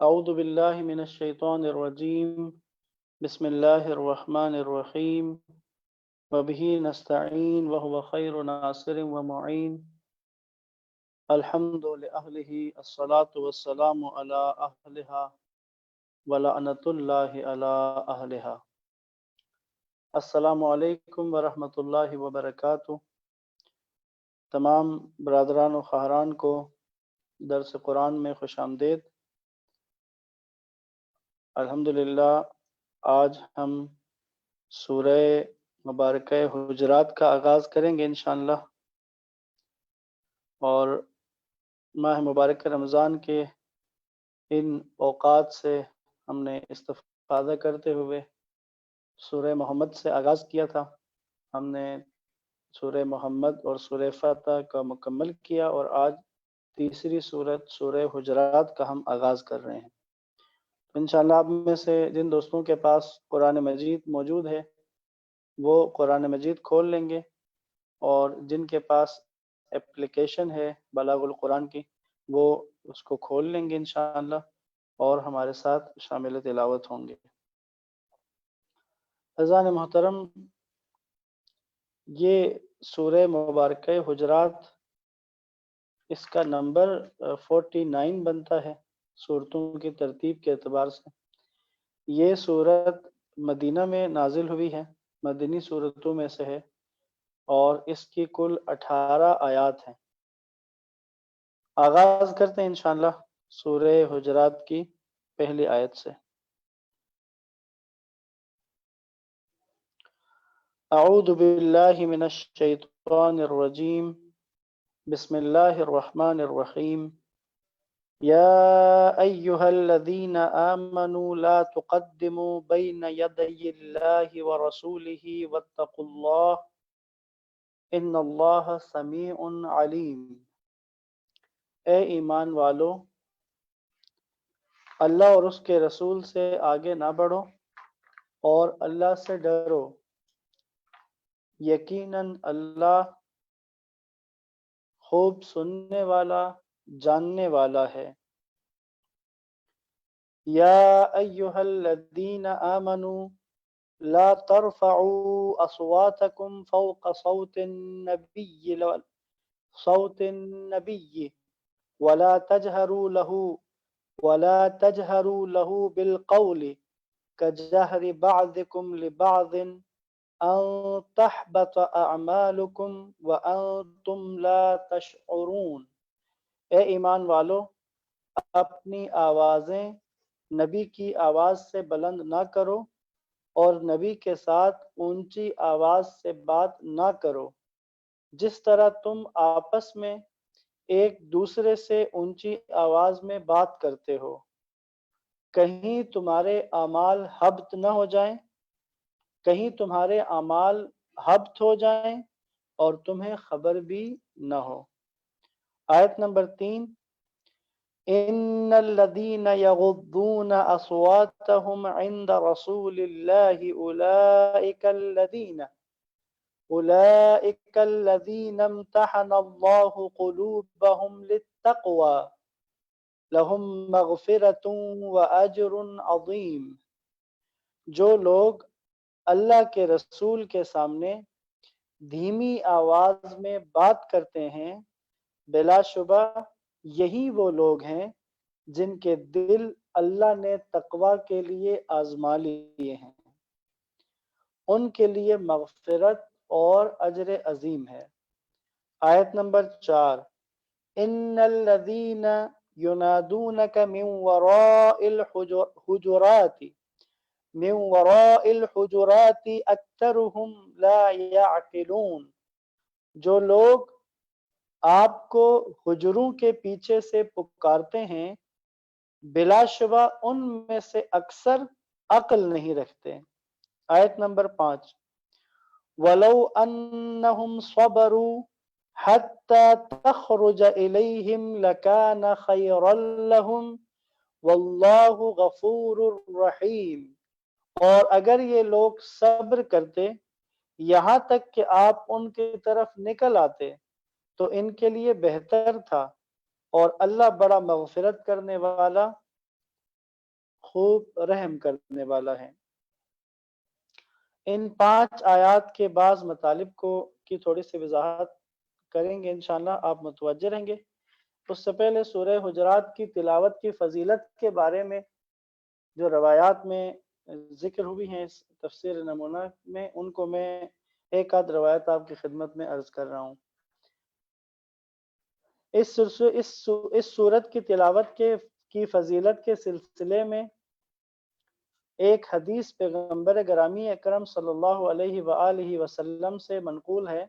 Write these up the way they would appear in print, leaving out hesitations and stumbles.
اعوذ باللہ من الشیطان الرجیم بسم اللہ الرحمن الرحیم وبہ نستعین وهو خیر ناصر ومعین الحمد لأہلہ الصلاة والسلام علی اہلہا ولعنت اللہ علی اہلہا۔ السلام علیکم ورحمۃ اللہ وبرکاتہ۔ تمام برادران و خواہران کو درس قرآن میں خوش آمدید۔ الحمدللہ آج ہم سورہ مبارکہ حجرات کا آغاز کریں گے انشاءاللہ، اور ماہ مبارک رمضان کے ان اوقات سے ہم نے استفادہ کرتے ہوئے سورہ محمد سے آغاز کیا تھا۔ ہم نے سورہ محمد اور سورہ فاتح کا مکمل کیا، اور آج تیسری سورت سورہ حجرات کا ہم آغاز کر رہے ہیں۔ انشاءاللہ آپ میں سے جن دوستوں کے پاس قرآن مجید موجود ہے وہ قرآن مجید کھول لیں گے، اور جن کے پاس اپلیکیشن ہے بلاغ القرآن کی وہ اس کو کھول لیں گے انشاءاللہ، اور ہمارے ساتھ شامل تلاوت ہوں گے۔ عزیزان محترم، یہ سورہ مبارکہ حجرات، اس کا نمبر 49 بنتا ہے صورتوں کی ترتیب کے اعتبار سے۔ یہ صورت مدینہ میں نازل ہوئی ہے، مدنی صورتوں میں سے ہے، اور اس کی کل 18 آیات ہیں۔ آغاز کرتے ہیں انشاءاللہ سورہ حجرات کی پہلی آیت سے۔ اعوذ باللہ من الشیطان الرجیم بسم اللہ الرحمن الرحیم یا ایہا الذین آمنوا لا تقدموا بین یدی اللہ ورسولہ واتقوا اللہ ان اللہ سمیع علیم۔ اے ایمان والو، اللہ اور اس کے رسول سے آگے نہ بڑھو، اور اللہ سے ڈرو، یقیناً اللہ خوب سننے والا جاننے والا ہے۔ یا ایہا الذین آمنوا لا ترفعوا اصواتکم فوق صوت النبی ولا تجهروا له بالقول كجهر بعضكم لبعض ان تحبط اعمالكم وانتم لا تشعرون۔ اے ایمان والو، اپنی آوازیں نبی کی آواز سے بلند نہ کرو، اور نبی کے ساتھ اونچی آواز سے بات نہ کرو، جس طرح تم آپس میں ایک دوسرے سے اونچی آواز میں بات کرتے ہو، کہیں تمہارے اعمال حبط نہ ہو جائیں، کہیں تمہارے اعمال حبط ہو جائیں اور تمہیں خبر بھی نہ ہو۔ آیت نمبر 3، ان الذين يغضون اصواتهم عند رسول الله اولئك الذين امتحن الله قلوبهم للتقوى لهم مغفرة واجر عظیم۔ جو لوگ اللہ کے رسول کے سامنے دھیمی آواز میں بات کرتے ہیں، بلا شبہ یہی وہ لوگ ہیں جن کے دل اللہ نے تقوی کے لیے آزما لیے ہیں، ان کے لیے مغفرت اور اجر عظیم ہے۔ آیت نمبر 4، ان الذین ینادونک من وراء الحجرات اکثرهم لا یعقلون۔ جو لوگ آپ کو حجروں کے پیچھے سے پکارتے ہیں، بلا شبہ ان میں سے اکثر عقل نہیں رکھتے۔ آیت نمبر 5، وَلَوْ أَنَّهُمْ صَبَرُوا حَتَّى تَخْرُجَ إِلَيْهِمْ لَكَانَ خَيْرًا لَهُمْ وَاللَّهُ غَفُورٌ رَحِيمٌ۔ اور اگر یہ لوگ صبر کرتے یہاں تک کہ آپ ان کی طرف نکل آتے تو ان کے لیے بہتر تھا، اور اللہ بڑا مغفرت کرنے والا خوب رحم کرنے والا ہے۔ ان 5 آیات کے بعض مطالب کی تھوڑی سی وضاحت کریں گے انشاءاللہ، آپ متوجہ رہیں گے۔ اس سے پہلے سورہ حجرات کی تلاوت کی فضیلت کے بارے میں جو روایات میں ذکر ہوئی ہیں اس تفسیر نمونہ میں، ان کو میں ایک آدھ روایت آپ کی خدمت میں عرض کر رہا ہوں۔ اس سورت کی تلاوت کی فضیلت کے سلسلے میں ایک حدیث پیغمبر گرامی اکرم صلی اللہ علیہ وآلہ وسلم سے منقول ہے۔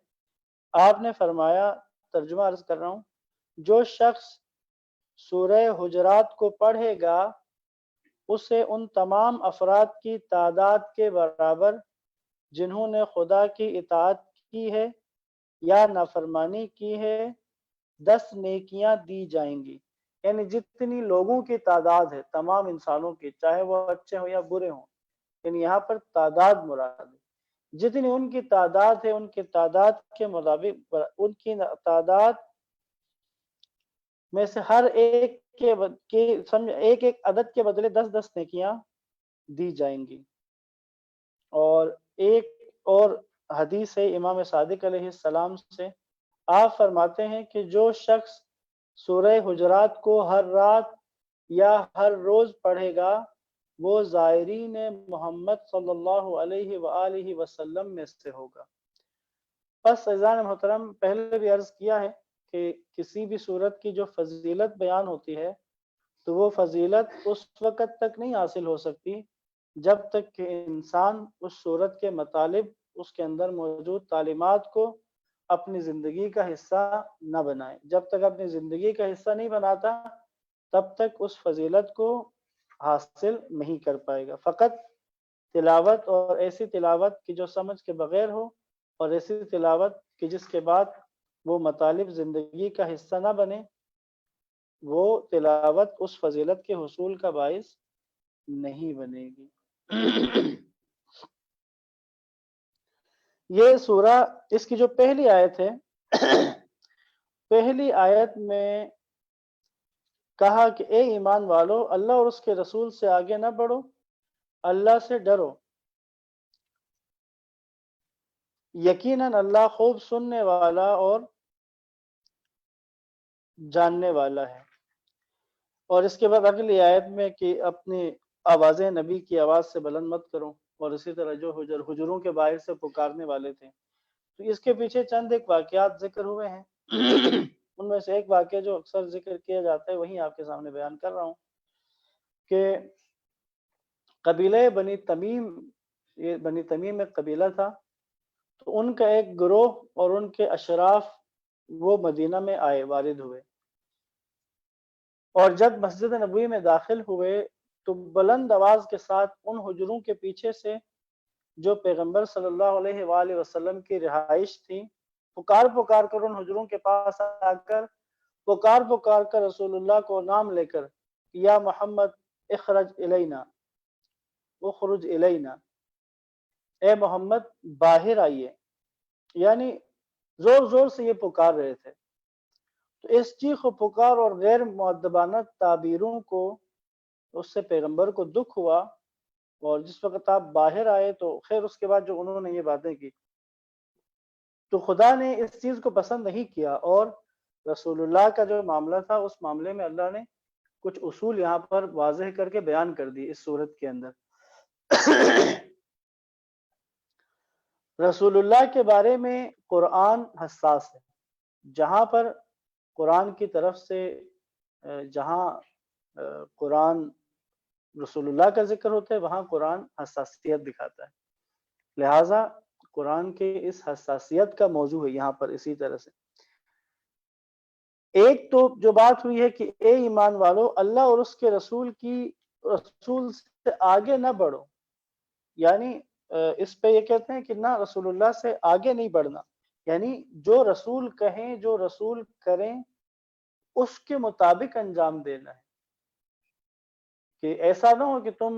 آپ نے فرمایا، ترجمہ عرض کر رہا ہوں، جو شخص سورہ حجرات کو پڑھے گا اسے ان تمام افراد کی تعداد کے برابر جنہوں نے خدا کی اطاعت کی ہے یا نافرمانی کی ہے 10 نیکیاں دی جائیں گی۔ یعنی جتنی لوگوں کی تعداد ہے، تمام انسانوں کی، چاہے وہ اچھے ہوں یا برے ہوں، یعنی یہاں پر تعداد مراد ہے، جتنی ان کی تعداد ہے ان کی تعداد کے مطابق ان کی تعداد میں سے ہر ایک ایک عدد کے بدلے 10 نیکیاں دی جائیں گی۔ اور ایک اور حدیث ہے امام صادق علیہ السلام سے، آپ فرماتے ہیں کہ جو شخص سورہ حجرات کو ہر رات یا ہر روز پڑھے گا وہ زائرین محمد صلی اللہ علیہ وآلہ وسلم میں سے ہوگا۔ پس عزیزان محترم، پہلے بھی عرض کیا ہے کہ کسی بھی صورت کی جو فضیلت بیان ہوتی ہے تو وہ فضیلت اس وقت تک نہیں حاصل ہو سکتی جب تک کہ انسان اس صورت کے مطالب، اس کے اندر موجود تعلیمات کو اپنی زندگی کا حصہ نہ بنائے۔ جب تک اپنی زندگی کا حصہ نہیں بناتا تب تک اس فضیلت کو حاصل نہیں کر پائے گا۔ فقط تلاوت، اور ایسی تلاوت کی جو سمجھ کے بغیر ہو، اور ایسی تلاوت کی جس کے بعد وہ مطالب زندگی کا حصہ نہ بنے، وہ تلاوت اس فضیلت کے حصول کا باعث نہیں بنے گی۔ یہ سورہ، اس کی جو پہلی آیت ہے، پہلی آیت میں کہا کہ اے ایمان والو، اللہ اور اس کے رسول سے آگے نہ بڑھو، اللہ سے ڈرو، یقیناً اللہ خوب سننے والا اور جاننے والا ہے۔ اور اس کے بعد اگلی آیت میں کہ اپنی آوازیں نبی کی آواز سے بلند مت کرو، اور اسی طرح جو حجروں کے باہر سے پکارنے والے تھے، تو اس کے پیچھے چند ایک واقعات ذکر ہوئے ہیں۔ ان میں سے ایک واقعہ جو اکثر ذکر کیا جاتا ہے وہی آپ کے سامنے بیان کر رہا ہوں کہ قبیلہ بنی تمیم، یہ بنی تمیم ایک قبیلہ تھا، تو ان کا ایک گروہ اور ان کے اشراف وہ مدینہ میں آئے، وارد ہوئے، اور جب مسجد نبوی میں داخل ہوئے تو بلند آواز کے ساتھ ان حجروں کے پیچھے سے جو پیغمبر صلی اللہ علیہ وآلہ وسلم کی رہائش تھی، پکار پکار کر ان حجروں کے پاس آ کر پکار پکار کر رسول اللہ کو نام لے کر، یا محمد اخرج الینا، اخرج الینا، اے محمد باہر آئیے، یعنی زور زور سے یہ پکار رہے تھے۔ تو اس چیخ و پکار اور غیر مؤدبانہ تعبیروں کو، اس سے پیغمبر کو دکھ ہوا، اور جس وقت آپ باہر آئے تو خیر اس کے بعد جو انہوں نے یہ باتیں کی تو خدا نے اس چیز کو پسند نہیں کیا، اور رسول اللہ کا جو معاملہ تھا اس معاملے میں اللہ نے کچھ اصول یہاں پر واضح کر کے بیان کر دی اس صورت کے اندر۔ رسول اللہ کے بارے میں قرآن حساس ہے، جہاں پر قرآن کی طرف سے جہاں قرآن رسول اللہ کا ذکر ہوتا ہے وہاں قرآن حساسیت دکھاتا ہے، لہٰذا قرآن کے اس حساسیت کا موضوع ہے یہاں پر۔ اسی طرح سے ایک تو جو بات ہوئی ہے کہ اے ایمان والو، اللہ اور اس کے رسول سے آگے نہ بڑھو، یعنی اس پہ یہ کہتے ہیں کہ نہ رسول اللہ سے آگے نہیں بڑھنا، یعنی جو رسول کہیں، جو رسول کریں اس کے مطابق انجام دینا ہے، کہ ایسا نہ ہو کہ تم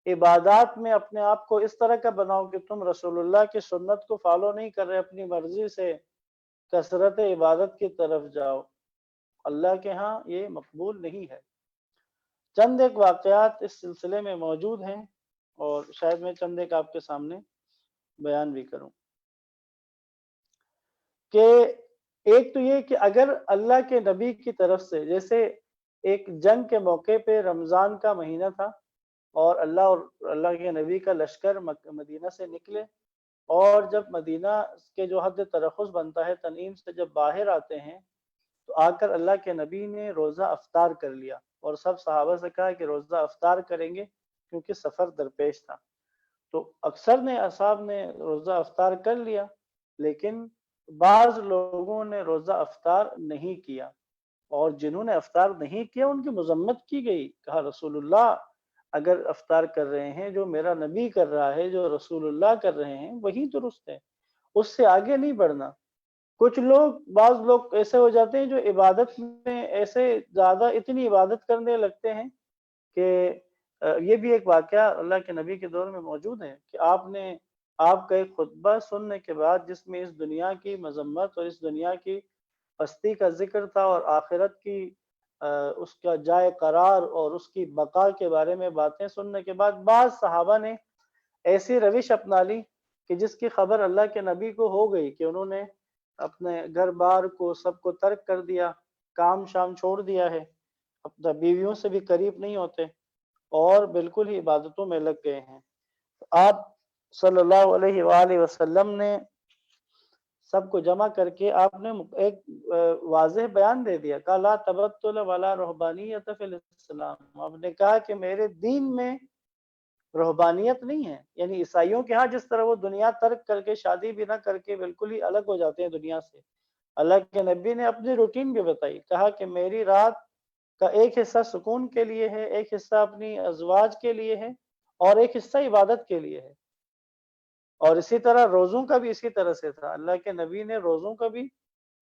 عبادات میں اپنے آپ کو اس طرح کا بناؤ کہ تم رسول اللہ کی سنت کو فالو نہیں کر رہے، اپنی مرضی سے کثرت عبادت کی طرف جاؤ، اللہ کے ہاں یہ مقبول نہیں ہے۔ چند ایک واقعات اس سلسلے میں موجود ہیں اور شاید میں چند ایک آپ کے سامنے بیان بھی کروں کہ ایک تو یہ کہ اگر اللہ کے نبی کی طرف سے، جیسے ایک جنگ کے موقع پہ رمضان کا مہینہ تھا اور اللہ کے نبی کا لشکر مدینہ سے نکلے، اور جب مدینہ کے جو حد ترخص بنتا ہے تنعیم سے جب باہر آتے ہیں تو آ کر اللہ کے نبی نے روزہ افطار کر لیا اور سب صحابہ سے کہا کہ روزہ افطار کریں گے کیونکہ سفر درپیش تھا۔ تو اکثر نے اصحاب نے روزہ افطار کر لیا، لیکن بعض لوگوں نے روزہ افطار نہیں کیا، اور جنہوں نے افطار نہیں کیا ان کی مذمت کی گئی، کہا رسول اللہ اگر افطار کر رہے ہیں جو میرا نبی کر رہا ہے، جو رسول اللہ کر رہے ہیں وہی درست ہے، اس سے آگے نہیں بڑھنا۔ بعض لوگ ایسے ہو جاتے ہیں جو عبادت میں ایسے زیادہ اتنی عبادت کرنے لگتے ہیں کہ یہ بھی ایک واقعہ اللہ کے نبی کے دور میں موجود ہے کہ آپ کا ایک خطبہ سننے کے بعد جس میں اس دنیا کی مذمت اور اس دنیا کی پستی کا ذکر تھا اور آخرت کی اس کا جائے قرار اور اس کی بقا کے بارے میں باتیں سننے کے بعد بعض صحابہ نے ایسی روش اپنا لی کہ جس کی خبر اللہ کے نبی کو ہو گئی کہ انہوں نے اپنے گھر بار کو سب کو ترک کر دیا، کام شام چھوڑ دیا ہے، اپنا بیویوں سے بھی قریب نہیں ہوتے اور بالکل ہی عبادتوں میں لگ گئے ہیں۔ آپ صلی اللہ علیہ وآلہ وسلم نے سب کو جمع کر کے آپ نے ایک واضح بیان دے دیا، کہا لا تبتل ولا رہبانیت فی الاسلام، آپ نے کہا کہ میرے دین میں رہبانیت نہیں ہے، یعنی عیسائیوں کے ہاں جس طرح وہ دنیا ترک کر کے شادی بھی نہ کر کے بالکل ہی الگ ہو جاتے ہیں دنیا سے، اللہ کے نبی نے اپنی روٹین بھی بتائی، کہا کہ میری رات کا ایک حصہ سکون کے لیے ہے، ایک حصہ اپنی ازواج کے لیے ہے اور ایک حصہ عبادت کے لیے ہے۔ اور اسی طرح روزوں کا بھی اسی طرح سے تھا، اللہ کے نبی نے روزوں کا بھی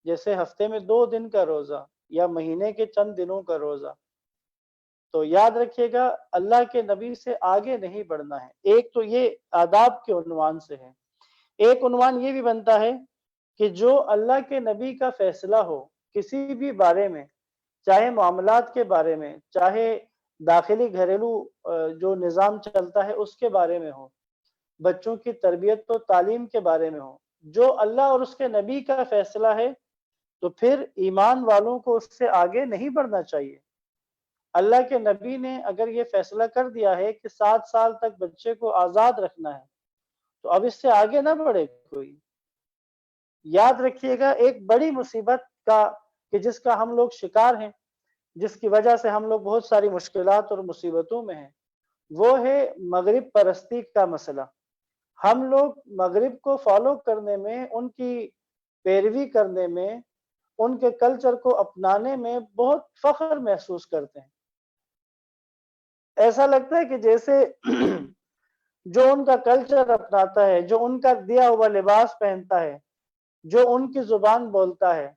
جیسے ہفتے میں 2 دن کا روزہ یا مہینے کے چند دنوں کا روزہ، تو یاد رکھیے گا اللہ کے نبی سے آگے نہیں بڑھنا ہے۔ ایک تو یہ آداب کے عنوان سے ہے، ایک عنوان یہ بھی بنتا ہے کہ جو اللہ کے نبی کا فیصلہ ہو کسی بھی بارے میں، چاہے معاملات کے بارے میں، چاہے داخلی گھریلو جو نظام چلتا ہے اس کے بارے میں ہو، بچوں کی تربیت و تعلیم کے بارے میں ہو، جو اللہ اور اس کے نبی کا فیصلہ ہے تو پھر ایمان والوں کو اس سے آگے نہیں بڑھنا چاہیے۔ اللہ کے نبی نے اگر یہ فیصلہ کر دیا ہے کہ 7 سال تک بچے کو آزاد رکھنا ہے تو اب اس سے آگے نہ بڑھے کوئی۔ یاد رکھیے گا ایک بڑی مصیبت کا کہ جس کا ہم لوگ شکار ہیں، جس کی وجہ سے ہم لوگ بہت ساری مشکلات اور مصیبتوں میں ہیں، وہ ہے مغرب پرستی کا مسئلہ۔ ہم لوگ مغرب کو فالو کرنے میں، ان کی پیروی کرنے میں، ان کے کلچر کو اپنانے میں بہت فخر محسوس کرتے ہیں۔ ایسا لگتا ہے کہ جیسے جو ان کا کلچر اپناتا ہے، جو ان کا دیا ہوا لباس پہنتا ہے، جو ان کی زبان بولتا ہے،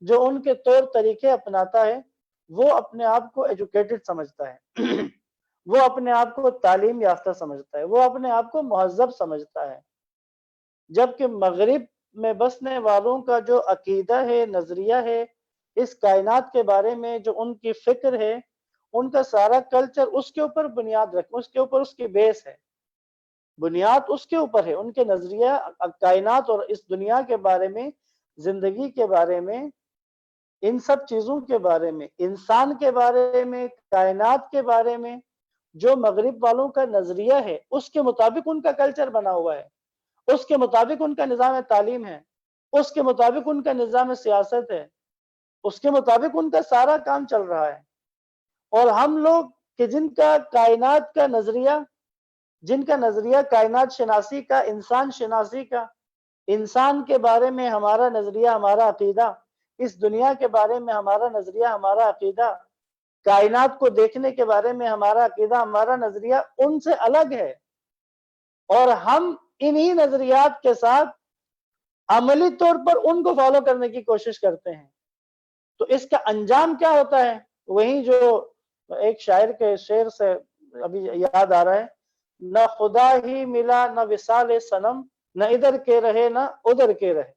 جو ان کے طور طریقے اپناتا ہے، وہ اپنے آپ کو ایجوکیٹڈ سمجھتا ہے وہ اپنے آپ کو تعلیم یافتہ سمجھتا ہے، وہ اپنے آپ کو مہذب سمجھتا ہے، جبکہ مغرب میں بسنے والوں کا جو عقیدہ ہے، نظریہ ہے اس کائنات کے بارے میں، جو ان کی فکر ہے، ان کا سارا کلچر اس کے اوپر بنیاد اس کے اوپر اس کی بیس ہے، بنیاد اس کے اوپر ہے، ان کے نظریہ کائنات اور اس دنیا کے بارے میں، زندگی کے بارے میں، ان سب چیزوں کے بارے میں، انسان کے بارے میں، کائنات کے بارے میں جو مغرب والوں کا نظریہ ہے اس کے مطابق ان کا کلچر بنا ہوا ہے، اس کے مطابق ان کا نظام تعلیم ہے، اس کے مطابق ان کا نظام سیاست ہے، اس کے مطابق ان کا سارا کام چل رہا ہے۔ اور ہم لوگ کہ جن کا کائنات کا نظریہ، جن کا نظریہ کائنات شناسی کا، انسان شناسی کا، انسان کے بارے میں ہمارا نظریہ، ہمارا عقیدہ، اس دنیا کے بارے میں ہمارا نظریہ، ہمارا عقیدہ، کائنات کو دیکھنے کے بارے میں ہمارا عقیدہ، ہمارا نظریہ ان سے الگ ہے، اور ہم انہی نظریات کے ساتھ عملی طور پر ان کو فالو کرنے کی کوشش کرتے ہیں۔ تو اس کا انجام کیا ہوتا ہے؟ وہی جو ایک شاعر کے شعر سے ابھی یاد آ رہا ہے، نہ خدا ہی ملا نہ وصال صنم، نہ ادھر کے رہے نہ ادھر کے رہے۔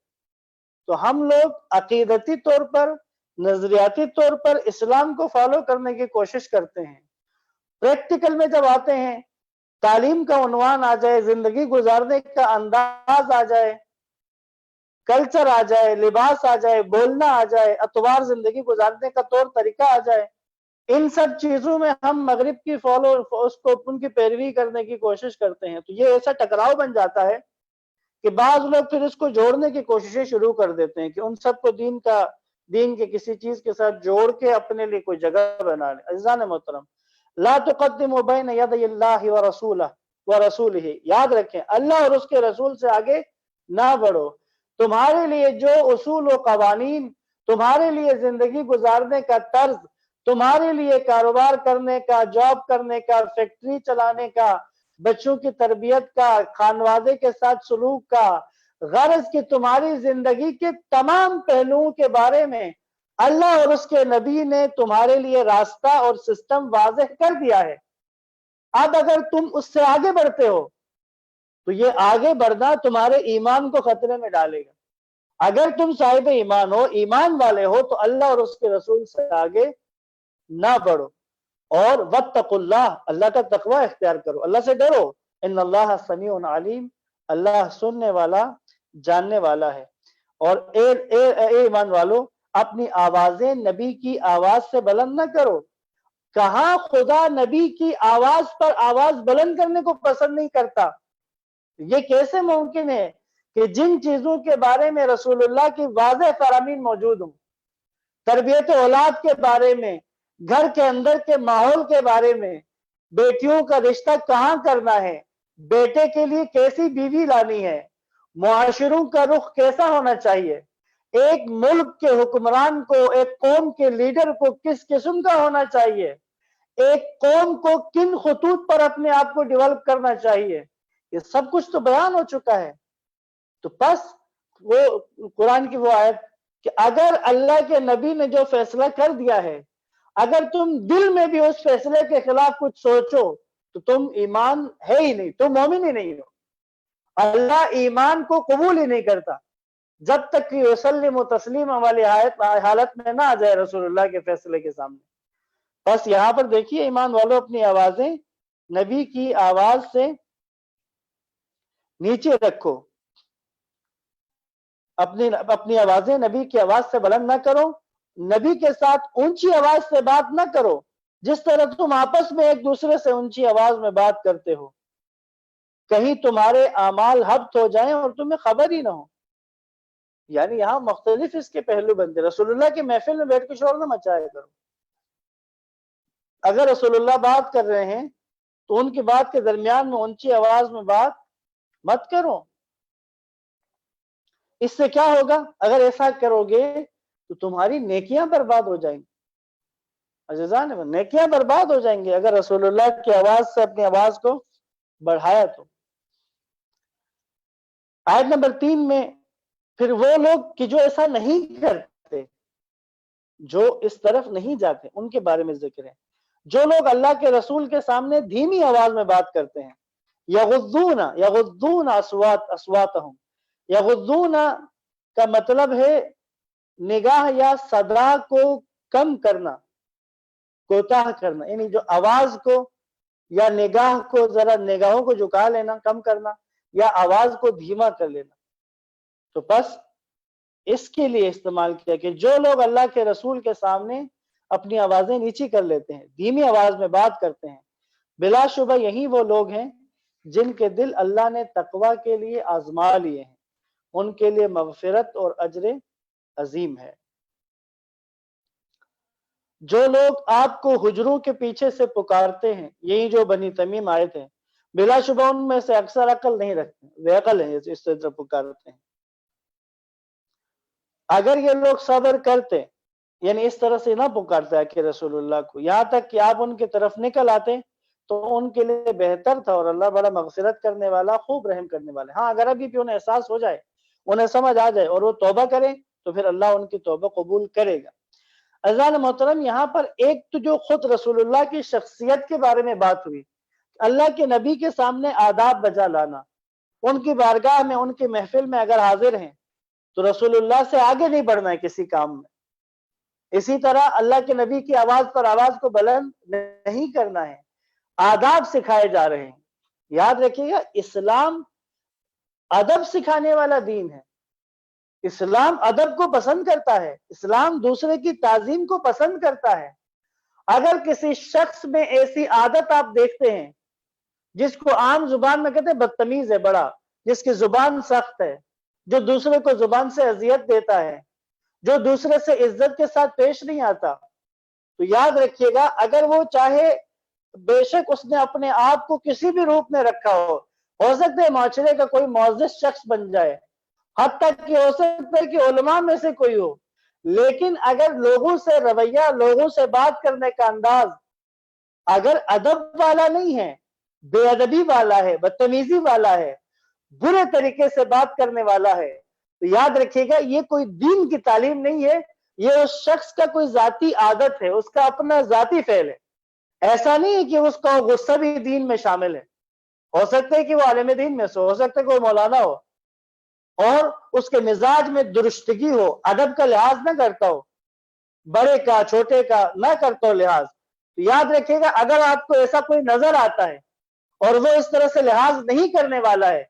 تو ہم لوگ عقیدتی طور پر، نظریاتی طور پر اسلام کو فالو کرنے کی کوشش کرتے ہیں، پریکٹیکل میں جب آتے ہیں، تعلیم کا عنوان آ جائے، زندگی گزارنے کا انداز آ جائے، کلچر آ جائے، لباس آ جائے، بولنا آ جائے، اطوار زندگی گزارنے کا طور طریقہ آ جائے، ان سب چیزوں میں ہم مغرب کی فالو اس کو ان کی پیروی کرنے کی کوشش کرتے ہیں، تو یہ ایسا ٹکراؤ بن جاتا ہے کہ بعض لوگ پھر اس کو جوڑنے کی کوششیں شروع کر دیتے ہیں کہ ان سب کو دین کے کسی چیز کے ساتھ جوڑ کے اپنے لیے کوئی جگہ بنا لیں۔ عزیزان محترم، لا تقدموا بین یدی اللہ ورسولہ، یاد رکھیں اللہ اور اس کے رسول سے آگے نہ بڑھو۔ تمہارے لیے جو اصول و قوانین، تمہارے لیے زندگی گزارنے کا طرز، تمہارے لیے کاروبار کرنے کا، جاب کرنے کا، فیکٹری چلانے کا، بچوں کی تربیت کا، خانوادے کے ساتھ سلوک کا، غرض کہ تمہاری زندگی کے تمام پہلوؤں کے بارے میں اللہ اور اس کے نبی نے تمہارے لیے راستہ اور سسٹم واضح کر دیا ہے۔ اب اگر تم اس سے آگے بڑھتے ہو تو یہ آگے بڑھنا تمہارے ایمان کو خطرے میں ڈالے گا۔ اگر تم صاحب ایمان ہو، ایمان والے ہو، تو اللہ اور اس کے رسول سے آگے نہ بڑھو، اور واتقوا اللہ، اللہ کا تقوی اختیار کرو، اللہ سے ڈرو۔ ان اللہ سمیع علیم، اللہ سننے والا جاننے والا ہے۔ اور اے ایمان والو، اپنی آوازیں نبی کی آواز سے بلند نہ کرو۔ کہاں خدا نبی کی آواز پر آواز بلند کرنے کو پسند نہیں کرتا؟ یہ کیسے ممکن ہے کہ جن چیزوں کے بارے میں رسول اللہ کی واضح فرامین موجود ہوں، تربیت اولاد کے بارے میں، گھر کے اندر کے ماحول کے بارے میں، بیٹیوں کا رشتہ کہاں کرنا ہے، بیٹے کے لیے کیسی بیوی لانی ہے، معاشروں کا رخ کیسا ہونا چاہیے، ایک ملک کے حکمران کو، ایک قوم کے لیڈر کو کس قسم کا ہونا چاہیے، ایک قوم کو کن خطوط پر اپنے آپ کو ڈیولپ کرنا چاہیے، یہ سب کچھ تو بیان ہو چکا ہے۔ تو بس وہ قرآن کی وہ آیت کہ اگر اللہ کے نبی نے جو فیصلہ کر دیا ہے، اگر تم دل میں بھی اس فیصلے کے خلاف کچھ سوچو تو تم ایمان ہے ہی نہیں، تم مومن ہی نہیں ہو۔ اللہ ایمان کو قبول ہی نہیں کرتا جب تک کہ یسلم و تسلیم والی حالت میں نہ آ جائے رسول اللہ کے فیصلے کے سامنے۔ بس یہاں پر دیکھیے ایمان والوں، اپنی آوازیں نبی کی آواز سے نیچے رکھو، اپنی آوازیں نبی کی آواز سے بلند نہ کرو، نبی کے ساتھ اونچی آواز سے بات نہ کرو جس طرح تم آپس میں ایک دوسرے سے اونچی آواز میں بات کرتے ہو، کہیں تمہارے اعمال حبط ہو جائیں اور تمہیں خبر ہی نہ ہو۔ یعنی یہاں مختلف اس کے پہلو بنتے، رسول اللہ کی محفل میں بیٹھ کے شور نہ مچایا کرو۔ اگر رسول اللہ بات کر رہے ہیں تو ان کی بات کے درمیان میں اونچی آواز میں بات مت کرو۔ اس سے کیا ہوگا؟ اگر ایسا کرو گے تو تمہاری نیکیاں برباد ہو جائیں گی۔ عزیزان، نیکیاں برباد ہو جائیں گی اگر رسول اللہ کی آواز سے اپنی آواز کو بڑھایا تو۔ آیت نمبر 3 میں پھر وہ لوگ کہ جو ایسا نہیں کرتے، جو اس طرف نہیں جاتے، ان کے بارے میں ذکر ہے۔ جو لوگ اللہ کے رسول کے سامنے دھیمی آواز میں بات کرتے ہیں، یغضون اصواتہم، یغضون کا مطلب ہے نگاہ یا صدا کو کم کرنا، کوتاہ کرنا، یعنی جو آواز کو یا نگاہ کو ذرا نگاہوں کو جھکا لینا، کم کرنا، یا آواز کو دھیما کر لینا۔ تو بس اس کے لیے استعمال کیا کہ جو لوگ اللہ کے رسول کے سامنے اپنی آوازیں نیچی کر لیتے ہیں، دھیمی آواز میں بات کرتے ہیں، بلا شبہ یہی وہ لوگ ہیں جن کے دل اللہ نے تقوی کے لیے آزما لیے ہیں، ان کے لیے مغفرت اور اجر عظیم ہے۔ جو لوگ آپ کو حجروں کے پیچھے سے پکارتے ہیں، یہی جو بنی تمیم آئے تھے، بلا شبہ ان میں سے اکثر عقل نہیں رکھتے، بے عقل ہیں، اس طرح پکارتے ہیں۔ اگر یہ لوگ صبر کرتے، یعنی اس طرح سے نہ پکارتا ہے کہ رسول اللہ کو، یہاں تک کہ آپ ان کی طرف نکل آتے تو ان کے لیے بہتر تھا، اور اللہ بڑا مغفرت کرنے والا، خوب رحم کرنے والا۔ ہاں، اگر ابھی بھی انہیں احساس ہو جائے، انہیں سمجھ آ جائے اور وہ توبہ کریں تو پھر اللہ ان کی توبہ قبول کرے گا۔ عزیزان محترم، یہاں پر ایک تو جو خود رسول اللہ کی شخصیت کے بارے میں بات ہوئی، اللہ کے نبی کے سامنے آداب بجا لانا، ان کی بارگاہ میں، ان کی محفل میں اگر حاضر ہیں تو رسول اللہ سے آگے نہیں بڑھنا ہے کسی کام میں۔ اسی طرح اللہ کے نبی کی آواز پر آواز کو بلند نہیں کرنا ہے، آداب سکھائے جا رہے ہیں۔ یاد رکھیے گا اسلام ادب سکھانے والا دین ہے، اسلام ادب کو پسند کرتا ہے، اسلام دوسرے کی تعظیم کو پسند کرتا ہے۔ اگر کسی شخص میں ایسی عادت آپ دیکھتے ہیں جس کو عام زبان میں کہتے ہیں بدتمیز ہے بڑا، جس کی زبان سخت ہے، جو دوسرے کو زبان سے اذیت دیتا ہے، جو دوسرے سے عزت کے ساتھ پیش نہیں آتا، تو یاد رکھیے گا اگر وہ چاہے بے شک اس نے اپنے آپ کو کسی بھی روپ میں رکھا ہو سکتا ہے معاشرے کا کوئی معزز شخص بن جائے، حتیٰ کہ ہو سکتا ہے کہ علماء میں سے کوئی ہو، لیکن اگر لوگوں سے رویہ، لوگوں سے بات کرنے کا انداز اگر ادب والا نہیں ہے، بے ادبی والا ہے، بدتمیزی والا ہے، برے طریقے سے بات کرنے والا ہے، تو یاد رکھیے گا یہ کوئی دین کی تعلیم نہیں ہے، یہ اس شخص کا کوئی ذاتی عادت ہے، اس کا اپنا ذاتی فعل ہے۔ ایسا نہیں ہے کہ اس کا غصہ بھی دین میں شامل ہے، ہو سکتا ہے کہ وہ عالم دین میں سے ہو سکتا ہے کہ وہ مولانا ہو اور اس کے مزاج میں درستگی ہو، ادب کا لحاظ نہ کرتا ہو، بڑے کا چھوٹے کا نہ کرتا ہو لحاظ، تو یاد رکھیے گا اگر آپ کو ایسا کوئی نظر آتا ہے اور وہ اس طرح سے لحاظ نہیں کرنے والا ہے،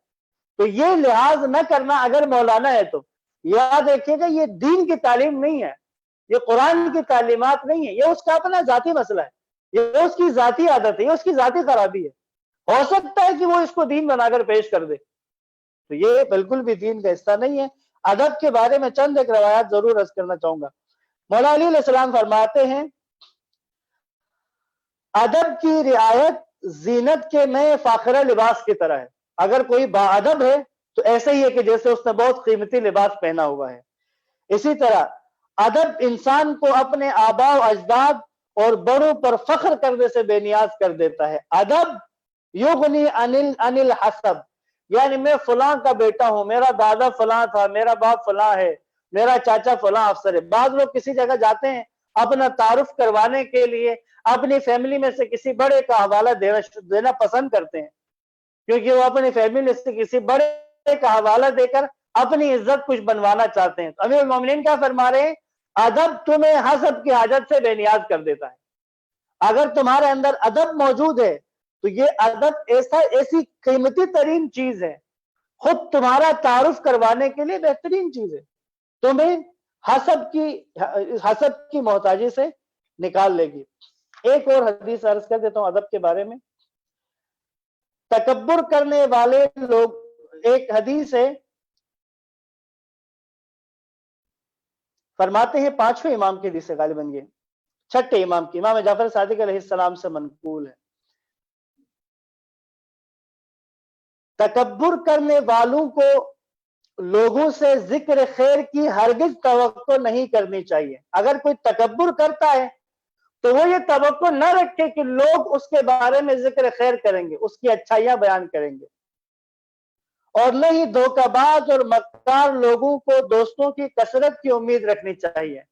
تو یہ لحاظ نہ کرنا اگر مولانا ہے تو یاد رکھیے گا یہ دین کی تعلیم نہیں ہے، یہ قرآن کی تعلیمات نہیں ہے، یہ اس کا اپنا ذاتی مسئلہ ہے، یہ اس کی ذاتی عادت ہے، یہ اس کی ذاتی خرابی ہے۔ ہو سکتا ہے کہ وہ اس کو دین بنا کر پیش کر دے، تو یہ بالکل بھی دین کا حصہ نہیں ہے۔ ادب کے بارے میں چند ایک روایات ضرور عرض کرنا چاہوں گا۔ مولا علی علیہ السلام فرماتے ہیں ادب کی رعایت زینت کے نئے فاخرہ لباس کی طرح ہے۔ اگر کوئی با ادب ہے تو ایسے ہی ہے کہ جیسے اس نے بہت قیمتی لباس پہنا ہوا ہے۔ اسی طرح ادب انسان کو اپنے آباء و اجداد اور بڑوں پر فخر کرنے سے بے نیاز کر دیتا ہے۔ ادب یغنی عن الحسب، یعنی میں فلاں کا بیٹا ہوں، میرا دادا فلاں تھا، میرا باپ فلاں ہے، میرا چاچا فلاں افسر ہے۔ بعض لوگ کسی جگہ جاتے ہیں اپنا تعارف کروانے کے لیے اپنی فیملی میں سے کسی بڑے کا حوالہ دینا پسند کرتے ہیں، کیونکہ وہ اپنی فیملی سے کسی بڑے کا حوالہ دے کر اپنی عزت کچھ بنوانا چاہتے ہیں۔ امیر المومنین کیا فرما رہے ہیں؟ ادب تمہیں حسب کی حاجت سے بے نیاز کر دیتا ہے۔ اگر تمہارے اندر ادب موجود ہے تو یہ ادب ایسی قیمتی ترین چیز ہے، خود تمہارا تعارف کروانے کے لیے بہترین چیز ہے، تمہیں حسب کی محتاجی سے نکال لے گی۔ ایک اور حدیث عرض کر دیتا ہوں ادب کے بارے میں۔ تکبر کرنے والے لوگ، ایک حدیث ہے، فرماتے ہیں پانچویں امام کی حدیث ہے غالباً، یہ چھٹے امام کی، امام جعفر صادق علیہ السلام سے منقول ہے۔ تکبر کرنے والوں کو لوگوں سے ذکر خیر کی ہرگز توقع نہیں کرنی چاہیے۔ اگر کوئی تکبر کرتا ہے تو وہ یہ توقع نہ رکھے کہ لوگ اس کے بارے میں ذکر خیر کریں گے، اس کی اچھائیاں بیان کریں گے، اور نہ ہی دھوکہ باز اور مکار لوگوں کو دوستوں کی کثرت کی امید رکھنی چاہیے۔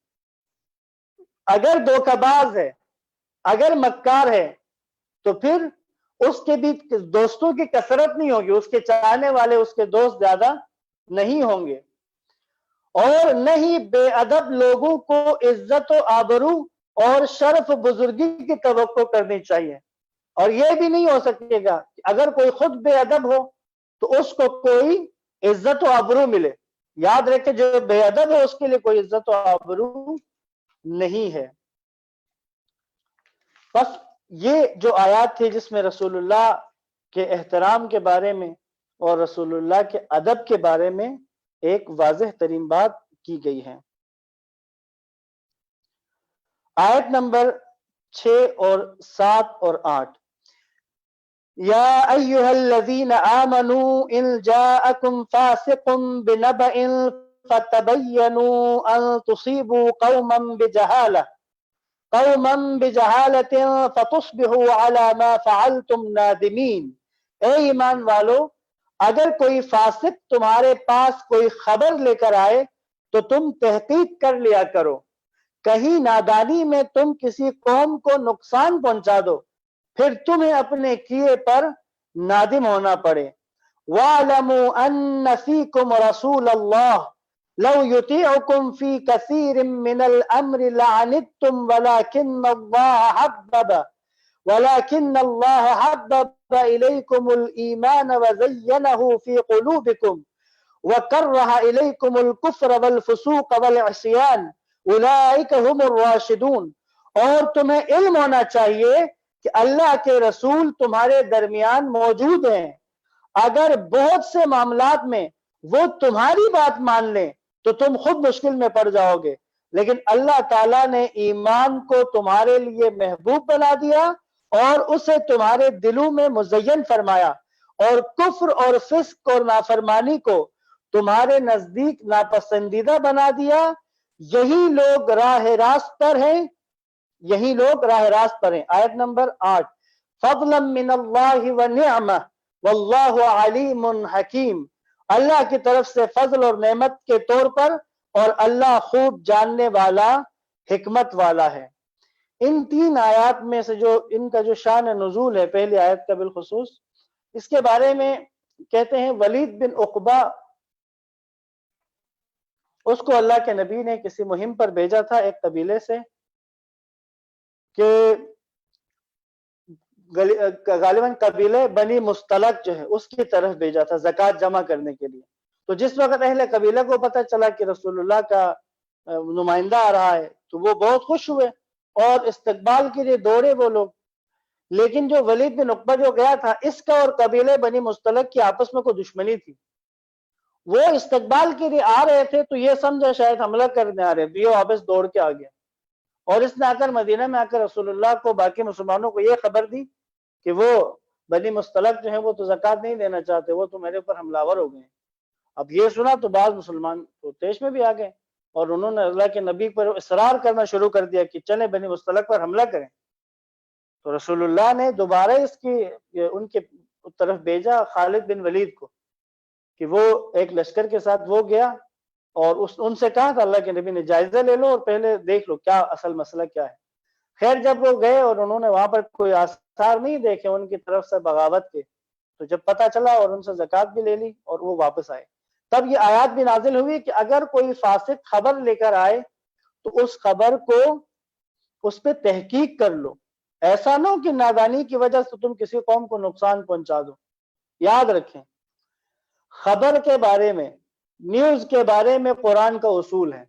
اگر دھوکہ باز ہے، اگر مکار ہے، تو پھر اس کے بھی دوستوں کی کثرت نہیں ہوگی، اس کے چاہنے والے، اس کے دوست زیادہ نہیں ہوں گے۔ اور نہ ہی بے ادب لوگوں کو عزت و آبرو اور شرف بزرگی کی توقع کرنی چاہیے۔ اور یہ بھی نہیں ہو سکے گا کہ اگر کوئی خود بے ادب ہو تو اس کو کوئی عزت و آبرو ملے۔ یاد رکھے جو بے ادب ہے اس کے لیے کوئی عزت و آبرو نہیں ہے۔ بس یہ جو آیات تھی جس میں رسول اللہ کے احترام کے بارے میں اور رسول اللہ کے ادب کے بارے میں ایک واضح ترین بات کی گئی ہے۔ آیت نمبر 6 اور 7 اور 8، یا ایہا الذین آمنوا ان جاءکم فاسق بنبأ فتبینوا ان تصیبوا قوما بجہالۃ فتصبحوا علی ما فعلتم نادمین۔ اے ایمان والو، اگر کوئی فاسق تمہارے پاس کوئی خبر لے کر آئے تو تم تحقیق کر لیا کرو، کہیں نادانی میں تم کسی قوم کو نقصان پہنچا دو، پھر تمہیں اپنے کیے پر نادم ہونا پڑے۔ وَاعْلَمُوا أَنَّ فِيكُمْ رَسُولَ اللَّهِ لَوْ يُطِيعُكُمْ فِي كَثِيرٍ مِّنَ الْأَمْرِ لَعَنِتُّمْ وَلَكِنَّ اللَّهَ حَبَّبَ وَلَكِنَّ اللَّهَ حَبَّبَ إِلَيْكُمُ الْإِيمَانَ وَزَيَّنَهُ فِي قُلُوبِكُمْ وَكَرَّهَ إِلَيْكُمُ الْكُفْرَ وَالْفُسُوقَ وَالْعِصْيَانَ أُولَئِكَ هُمُ الرَّاشِدُونَ۔ اور تمہیں علم ہونا چاہیے کہ اللہ کے رسول تمہارے درمیان موجود ہیں، اگر بہت سے معاملات میں وہ تمہاری بات مان لیں تو تم خود مشکل میں پڑ جاؤ گے، لیکن اللہ تعالیٰ نے ایمان کو تمہارے لیے محبوب بنا دیا اور اسے تمہارے دلوں میں مزین فرمایا، اور کفر اور فسق اور نافرمانی کو تمہارے نزدیک ناپسندیدہ بنا دیا۔ یہی لوگ راہ راست پر ہیں، یہی لوگ راہ راست پر ہیں۔ آیت نمبر 8، فضلا من اللہ ونعمہ واللہ علیم حکیم، اللہ کی طرف سے فضل اور نعمت کے طور پر، اور اللہ خوب جاننے والا، حکمت والا ہے۔ ان تین آیات میں سے جو ان کا جو شان نزول ہے، پہلی آیت کا بالخصوص، اس کے بارے میں کہتے ہیں ولید بن عقبہ، اس کو اللہ کے نبی نے کسی مہم پر بھیجا تھا ایک قبیلے سے، کہ غالباً قبیلے بنی مستلق جو ہے اس کی طرف بھیجا تھا زکوٰۃ جمع کرنے کے لیے۔ تو جس وقت اہل قبیلہ کو پتہ چلا کہ رسول اللہ کا نمائندہ آ رہا ہے تو وہ بہت خوش ہوئے اور استقبال کے لیے دوڑے وہ لوگ۔ لیکن جو ولید بن عقبہ جو گیا تھا، اس کا اور قبیلے بنی مستلق کی آپس میں کوئی دشمنی تھی، وہ استقبال کے لیے آ رہے تھے تو یہ سمجھا شاید حملہ کرنے آ رہے، یہ واپس دوڑ کے آ گیا، اور اس نے آ کر مدینہ میں آ کر رسول اللہ کو، باقی مسلمانوں کو یہ خبر دی کہ وہ بنی مستلق جو ہیں وہ تو زکوٰۃ نہیں دینا چاہتے، وہ تو میرے اوپر حملہ آور ہو گئے ہیں۔ اب یہ سنا تو بعض مسلمان تو تیش میں بھی آ گئے، اور انہوں نے اللہ کے نبی پر اصرار کرنا شروع کر دیا کہ چلیں بنی مستلق پر حملہ کریں۔ تو رسول اللہ نے دوبارہ ان کے طرف بھیجا خالد بن ولید کو، کہ وہ ایک لشکر کے ساتھ وہ گیا، اور ان سے کہا تھا اللہ کے نبی نے جائزہ لے لو اور پہلے دیکھ لو کیا اصل مسئلہ کیا ہے۔ خیر جب وہ گئے اور انہوں نے وہاں پر کوئی آثار نہیں دیکھے ان کی طرف سے بغاوت کے، تو جب پتہ چلا اور ان سے زکوٰۃ بھی لے لی اور وہ واپس آئے، تب یہ آیات بھی نازل ہوئی کہ اگر کوئی فاسق خبر لے کر آئے تو اس خبر کو اس پہ تحقیق کر لو، ایسا نہ ہو کہ نادانی کی وجہ سے تم کسی قوم کو نقصان پہنچا دو۔ یاد رکھیں، خبر کے بارے میں، نیوز کے بارے میں قرآن کا اصول ہے،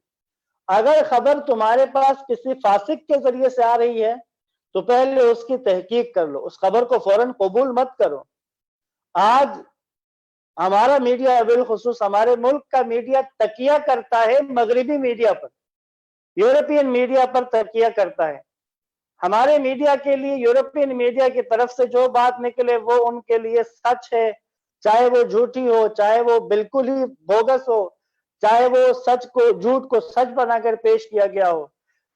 اگر خبر تمہارے پاس کسی فاسق کے ذریعے سے آ رہی ہے تو پہلے اس کی تحقیق کر لو، اس خبر کو فوراً قبول مت کرو۔ آج ہمارا میڈیا، بالخصوص ہمارے ملک کا میڈیا، تکیہ کرتا ہے مغربی میڈیا پر، یورپین میڈیا پر تکیہ کرتا ہے۔ ہمارے میڈیا کے لیے یورپین میڈیا کی طرف سے جو بات نکلے وہ ان کے لیے سچ ہے، چاہے وہ جھوٹی ہو، چاہے وہ بالکل ہی بوگس ہو، چاہے وہ سچ کو، جھوٹ کو سچ بنا کر پیش کیا گیا ہو۔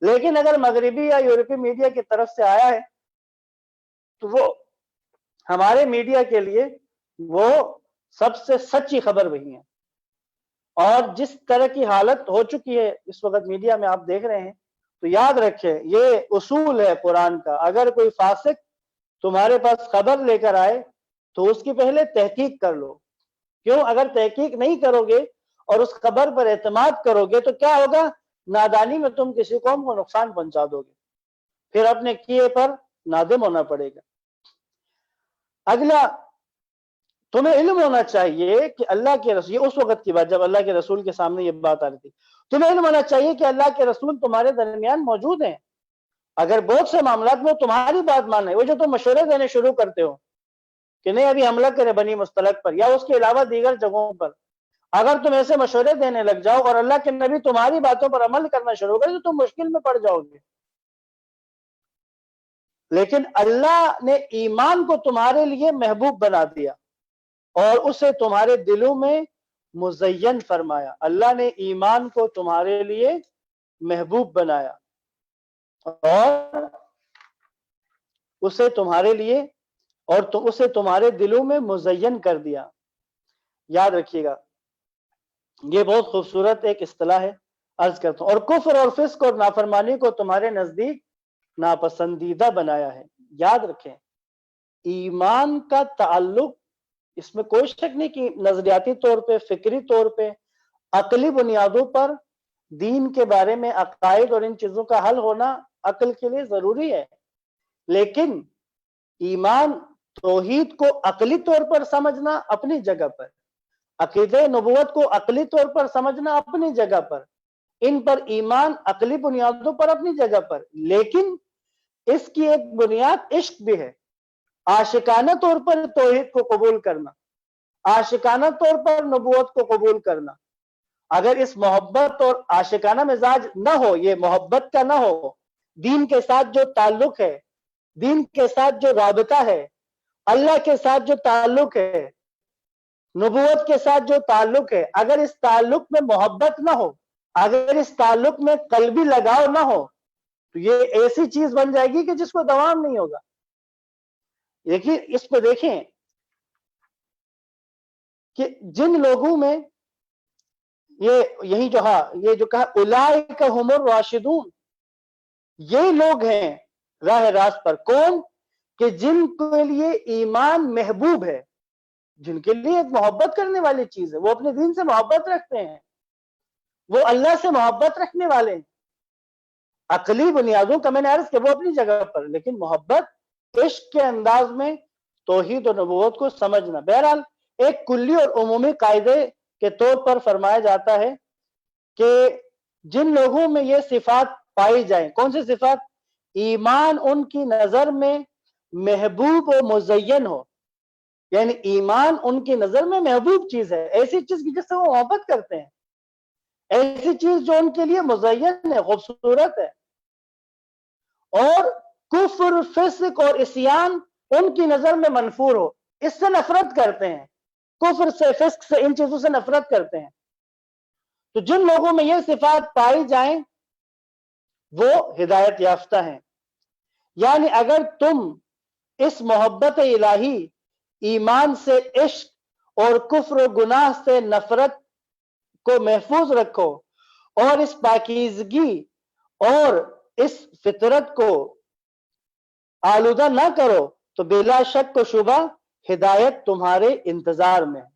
لیکن اگر مغربی یا یورپی میڈیا کی طرف سے آیا ہے تو وہ ہمارے میڈیا کے لیے وہ سب سے سچی خبر وہی ہے۔ اور جس طرح کی حالت ہو چکی ہے اس وقت میڈیا میں آپ دیکھ رہے ہیں، تو یاد رکھیں یہ اصول ہے قرآن کا، اگر کوئی فاسق تمہارے پاس خبر لے کر آئے تو اس کی پہلے تحقیق کر لو۔ کیوں؟ اگر تحقیق نہیں کرو گے اور اس خبر پر اعتماد کرو گے تو کیا ہوگا؟ نادانی میں تم کسی قوم کو نقصان پہنچا دو گے، پھر اپنے کیے پر نادم ہونا پڑے گا۔ اگلا، تمہیں علم ہونا چاہیے کہ اللہ کے رسول، یہ اس وقت کی بات جب اللہ کے رسول کے سامنے یہ بات آ رہی تھی، تمہیں علم ہونا چاہیے کہ اللہ کے رسول تمہارے درمیان موجود ہیں، اگر بہت سے معاملات میں تمہاری بات مانے، وہ جو تم مشورے دینے شروع کرتے ہو کہ نہیں ابھی حملہ کرے بنی مستلق پر یا اس کے علاوہ دیگر جگہوں پر، اگر تم ایسے مشورے دینے لگ جاؤ اور اللہ کے نبی تمہاری باتوں پر عمل کرنا شروع کرے تو تم مشکل میں پڑ جاؤ گے۔ لیکن اللہ نے ایمان کو تمہارے لیے محبوب بنا دیا اور اسے تمہارے دلوں میں مزین فرمایا۔ اللہ نے ایمان کو تمہارے لیے محبوب بنایا اور اسے تمہارے لیے اور اسے تمہارے دلوں میں مزین کر دیا۔ یاد رکھیے گا یہ بہت خوبصورت ایک اصطلاح ہے، عرض کرتا ہوں، اور کفر اور فسق اور نافرمانی کو تمہارے نزدیک ناپسندیدہ بنایا ہے۔ یاد رکھیں ایمان کا تعلق، اس میں کوئی شک نہیں کہ نظریاتی طور پہ، فکری طور پہ، عقلی بنیادوں پر دین کے بارے میں عقائد اور ان چیزوں کا حل ہونا عقل کے لیے ضروری ہے، لیکن ایمان توحید کو عقلی طور پر سمجھنا اپنی جگہ پر، عقیدہ نبوت کو عقلی طور پر سمجھنا اپنی جگہ پر، ان پر ایمان عقلی بنیادوں پر اپنی جگہ پر، لیکن اس کی ایک بنیاد عشق بھی ہے، عاشقانہ طور پر توحید کو قبول کرنا، عاشقانہ طور پر نبوت کو قبول کرنا۔ اگر اس محبت اور عاشقانہ مزاج نہ ہو، یہ محبت کا نہ ہو، دین کے ساتھ جو تعلق ہے، دین کے ساتھ جو رابطہ ہے، اللہ کے ساتھ جو تعلق ہے، نبوت کے ساتھ جو تعلق ہے، اگر اس تعلق میں محبت نہ ہو، اگر اس تعلق میں قلبی لگاؤ نہ ہو، تو یہ ایسی چیز بن جائے گی کہ جس کو دوام نہیں ہوگا۔ دیکھیے اس پہ دیکھیں کہ جن لوگوں میں یہی جو یہ جو کہا اولئک هم الراشدون، یہ لوگ ہیں راہ راست پر، کون کہ جن کے لیے ایمان محبوب ہے، جن کے لیے ایک محبت کرنے والی چیز ہے، وہ اپنے دین سے محبت رکھتے ہیں، وہ اللہ سے محبت رکھنے والے ہیں۔ عقلی بنیادوں کا میں نے عرض کیا وہ اپنی جگہ پر، لیکن محبت عشق کے انداز میں توحید و نبوت کو سمجھنا۔ بہرحال ایک کلی اور عمومی قاعدے کے طور پر فرمایا جاتا ہے کہ جن لوگوں میں یہ صفات پائی جائیں، کون سی صفات؟ ایمان ان کی نظر میں محبوب و مزین ہو، یعنی ایمان ان کی نظر میں محبوب چیز ہے، ایسی چیز کی جس سے وہ محبت کرتے ہیں، ایسی چیز جو ان کے لیے مزین ہے، خوبصورت ہے، اور کفر، فسق اور عصیان ان کی نظر میں منفور ہو، اس سے نفرت کرتے ہیں، کفر سے، فسق سے، ان چیزوں سے نفرت کرتے ہیں۔ تو جن لوگوں میں یہ صفات پائی جائیں وہ ہدایت یافتہ ہیں۔ یعنی اگر تم اس محبت الہی، ایمان سے عشق اور کفر و گناہ سے نفرت کو محفوظ رکھو اور اس پاکیزگی اور اس فطرت کو آلودہ نہ کرو، تو بلا شک و شبہ ہدایت تمہارے انتظار میں ہے۔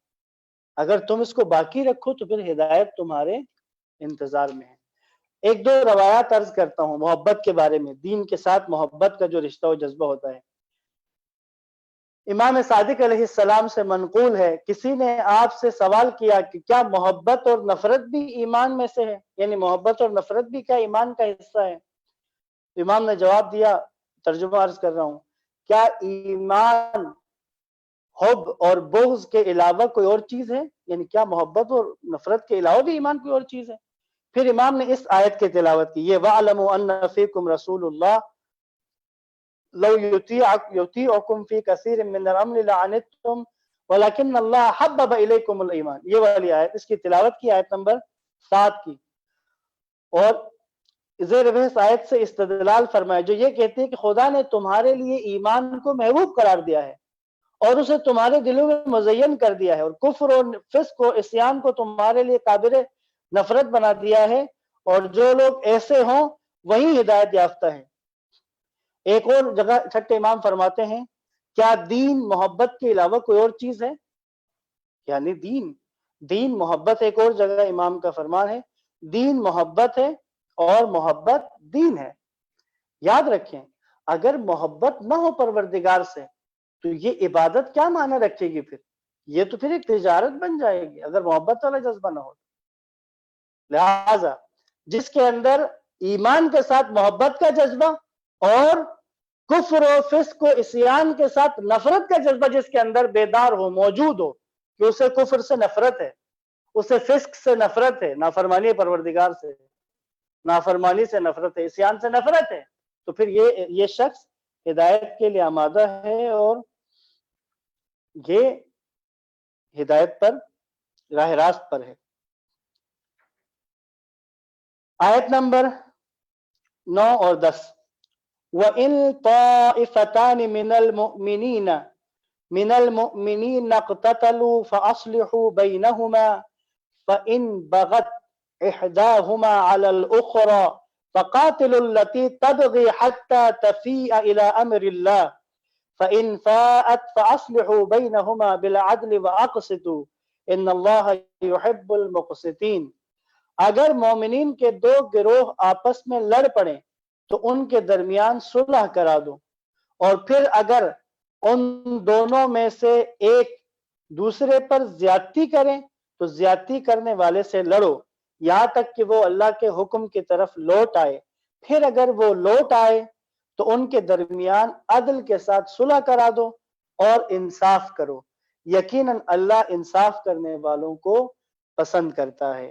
اگر تم اس کو باقی رکھو تو پھر ہدایت تمہارے انتظار میں ہے۔ ایک دو روایات عرض کرتا ہوں محبت کے بارے میں، دین کے ساتھ محبت کا جو رشتہ و جذبہ ہوتا ہے۔ امام صادق علیہ السلام سے منقول ہے، کسی نے آپ سے سوال کیا کہ کیا محبت اور نفرت بھی ایمان میں سے ہے، یعنی محبت اور نفرت بھی کیا ایمان کا حصہ ہے؟ امام نے جواب دیا، ترجمہ عرض کر رہا ہوں، کیا ایمان حب اور بغض کے علاوہ کوئی اور چیز ہے؟ یعنی کیا محبت اور نفرت کے علاوہ بھی ایمان کوئی اور چیز ہے؟ پھر امام نے اس آیت کی تلاوت کی، یہ وَاعْلَمُوا أَنَّ فِيكُمْ رَسُولُ اللَّهِ لَوْ يُطِيعُكُمْ فِي كَثِيرٍ مِّنَ الْأَمْرِ لَعَنِتُّمْ وَلَكِنَّ اللَّهَ حَبَّبَ إِلَيْكُمُ الْإِيمَانَ، یہ والی آیت، اس کی تلاوت کی، آیت نمبر 7 کی۔ اور زیر بحث آیت سے استدلال فرمایا جو یہ کہتے ہیں کہ خدا نے تمہارے لیے ایمان کو محبوب قرار دیا ہے اور اسے تمہارے دلوں میں مزین کر دیا ہے، اور کفر اور فسق و عصیان کو تمہارے لیے قابل نفرت بنا دیا ہے، اور جو لوگ ایسے ہوں وہی ہدایت یافتہ ہیں۔ ایک اور جگہ چھٹے امام فرماتے ہیں، کیا دین محبت کے علاوہ کوئی اور چیز ہے؟ یعنی دین محبت، ایک اور جگہ امام کا فرمان ہے، دین محبت ہے اور محبت دین ہے۔ یاد رکھیں اگر محبت نہ ہو پروردگار سے تو یہ عبادت کیا معنی رکھے گی؟ پھر یہ تو پھر ایک تجارت بن جائے گی اگر محبت والا جذبہ نہ ہو۔ لہذا جس کے اندر ایمان کے ساتھ محبت کا جذبہ اور کفر و فسق و عصیان کے ساتھ نفرت کا جذبہ جس کے اندر بیدار ہو، موجود ہو، کہ اسے کفر سے نفرت ہے، اسے فسق سے نفرت ہے، نافرمانی پروردگار سے، نافرمانی سے نفرت ہے، عصیان سے نفرت ہے، تو پھر یہ شخص ہدایت کے لیے آمادہ ہے اور یہ ہدایت پر، راہ راست پر ہے۔ آیت نمبر 9 اور 10، وَإِن طَائِفَتَانِ مِنَ الْمُؤْمِنِينَ اقْتَتَلُوا فَأَصْلِحُوا بَيْنَهُمَا فَإِن بَغَتْ إِحْدَاهُمَا عَلَى الْأُخْرَى فَقَاتِلُوا الَّتِي تَبْغِي حَتَّى تَفِيءَ إِلَى أَمْرِ اللَّهِ فَإِن فَاءَتْ فَأَصْلِحُوا بَيْنَهُمَا بِالْعَدْلِ وَأَقْسِطُوا إِنَّ اللَّهَ يُحِبُّ الْمُقْسِطِينَ۔ اگر مومنین کے دو گروہ آپس میں لڑ پڑیں تو ان کے درمیان صلح کرا دو، اور پھر اگر ان دونوں میں سے ایک دوسرے پر زیادتی کریں تو زیادتی کرنے والے سے لڑو یہاں تک کہ وہ اللہ کے حکم کی طرف لوٹ آئے، پھر اگر وہ لوٹ آئے تو ان کے درمیان عدل کے ساتھ صلح کرا دو اور انصاف کرو، یقیناً اللہ انصاف کرنے والوں کو پسند کرتا ہے۔